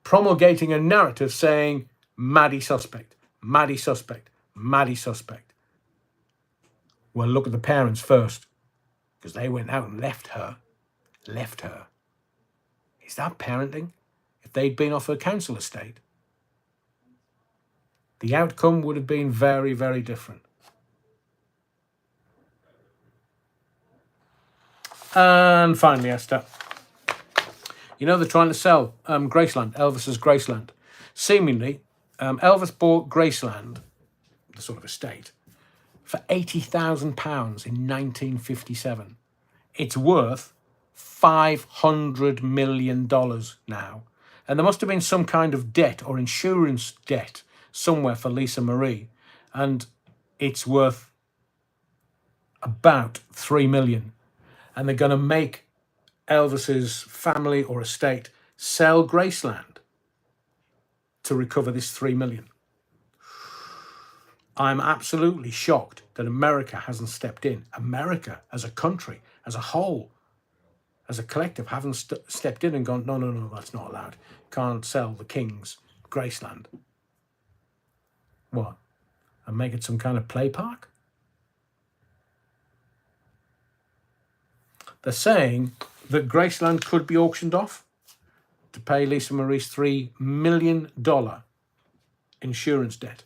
promulgating a narrative saying, Maddie suspect, Maddie suspect, Maddie suspect. Well, look at the parents first, because they went out and left her. Left her. Is that parenting? If they'd been off her council estate, the outcome would have been very, very different. And finally, Esther, you know they're trying to sell Graceland, Elvis's Graceland. Seemingly, Elvis bought Graceland, the sort of estate, for £80,000 in 1957. It's worth $500 million now. And there must have been some kind of debt or insurance debt somewhere for Lisa Marie. And it's worth about $3 million. And they're going to make Elvis's family or estate sell Graceland to recover this $3 million. I'm absolutely shocked that America hasn't stepped in. America as a country, as a whole, as a collective, haven't stepped in and gone, no, that's not allowed. Can't sell the King's Graceland. What? And make it some kind of play park? They're saying that Graceland could be auctioned off to pay Lisa Marie's $3 million insurance debt.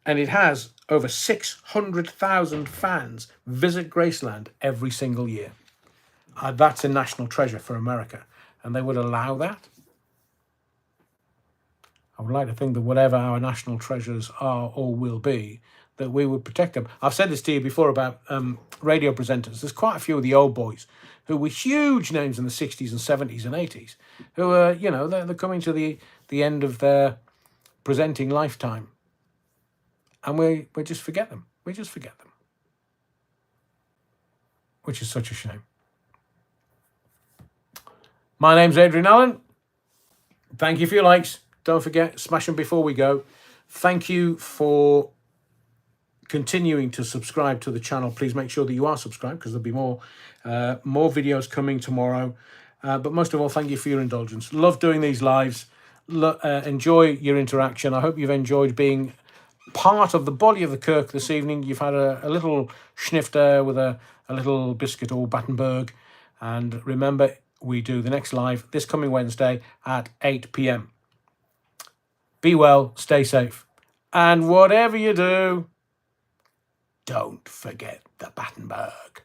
And it has over 600,000 fans visit Graceland every single year. That's a national treasure for America. And they would allow that. I would like to think that whatever our national treasures are or will be, that we would protect them. I've said this to you before about radio presenters. There's quite a few of the old boys who were huge names in the 60s and 70s and 80s, who are, you know, they're coming to the end of their presenting lifetime. And we just forget them. We just forget them. Which is such a shame. My name's Adrian Allen. Thank you for your likes. Don't forget, smash them before we go. Thank you for continuing to subscribe to the channel. Please make sure that you are subscribed, because there'll be more videos coming tomorrow. But most of all, thank you for your indulgence. Love doing these lives. Enjoy your interaction. I hope you've enjoyed being part of the body of the Kirk this evening. You've had a little sniff there with a little biscuit or Battenberg. And remember, we do the next live this coming Wednesday at 8 p.m. Be well, stay safe. And whatever you do, don't forget the Battenberg.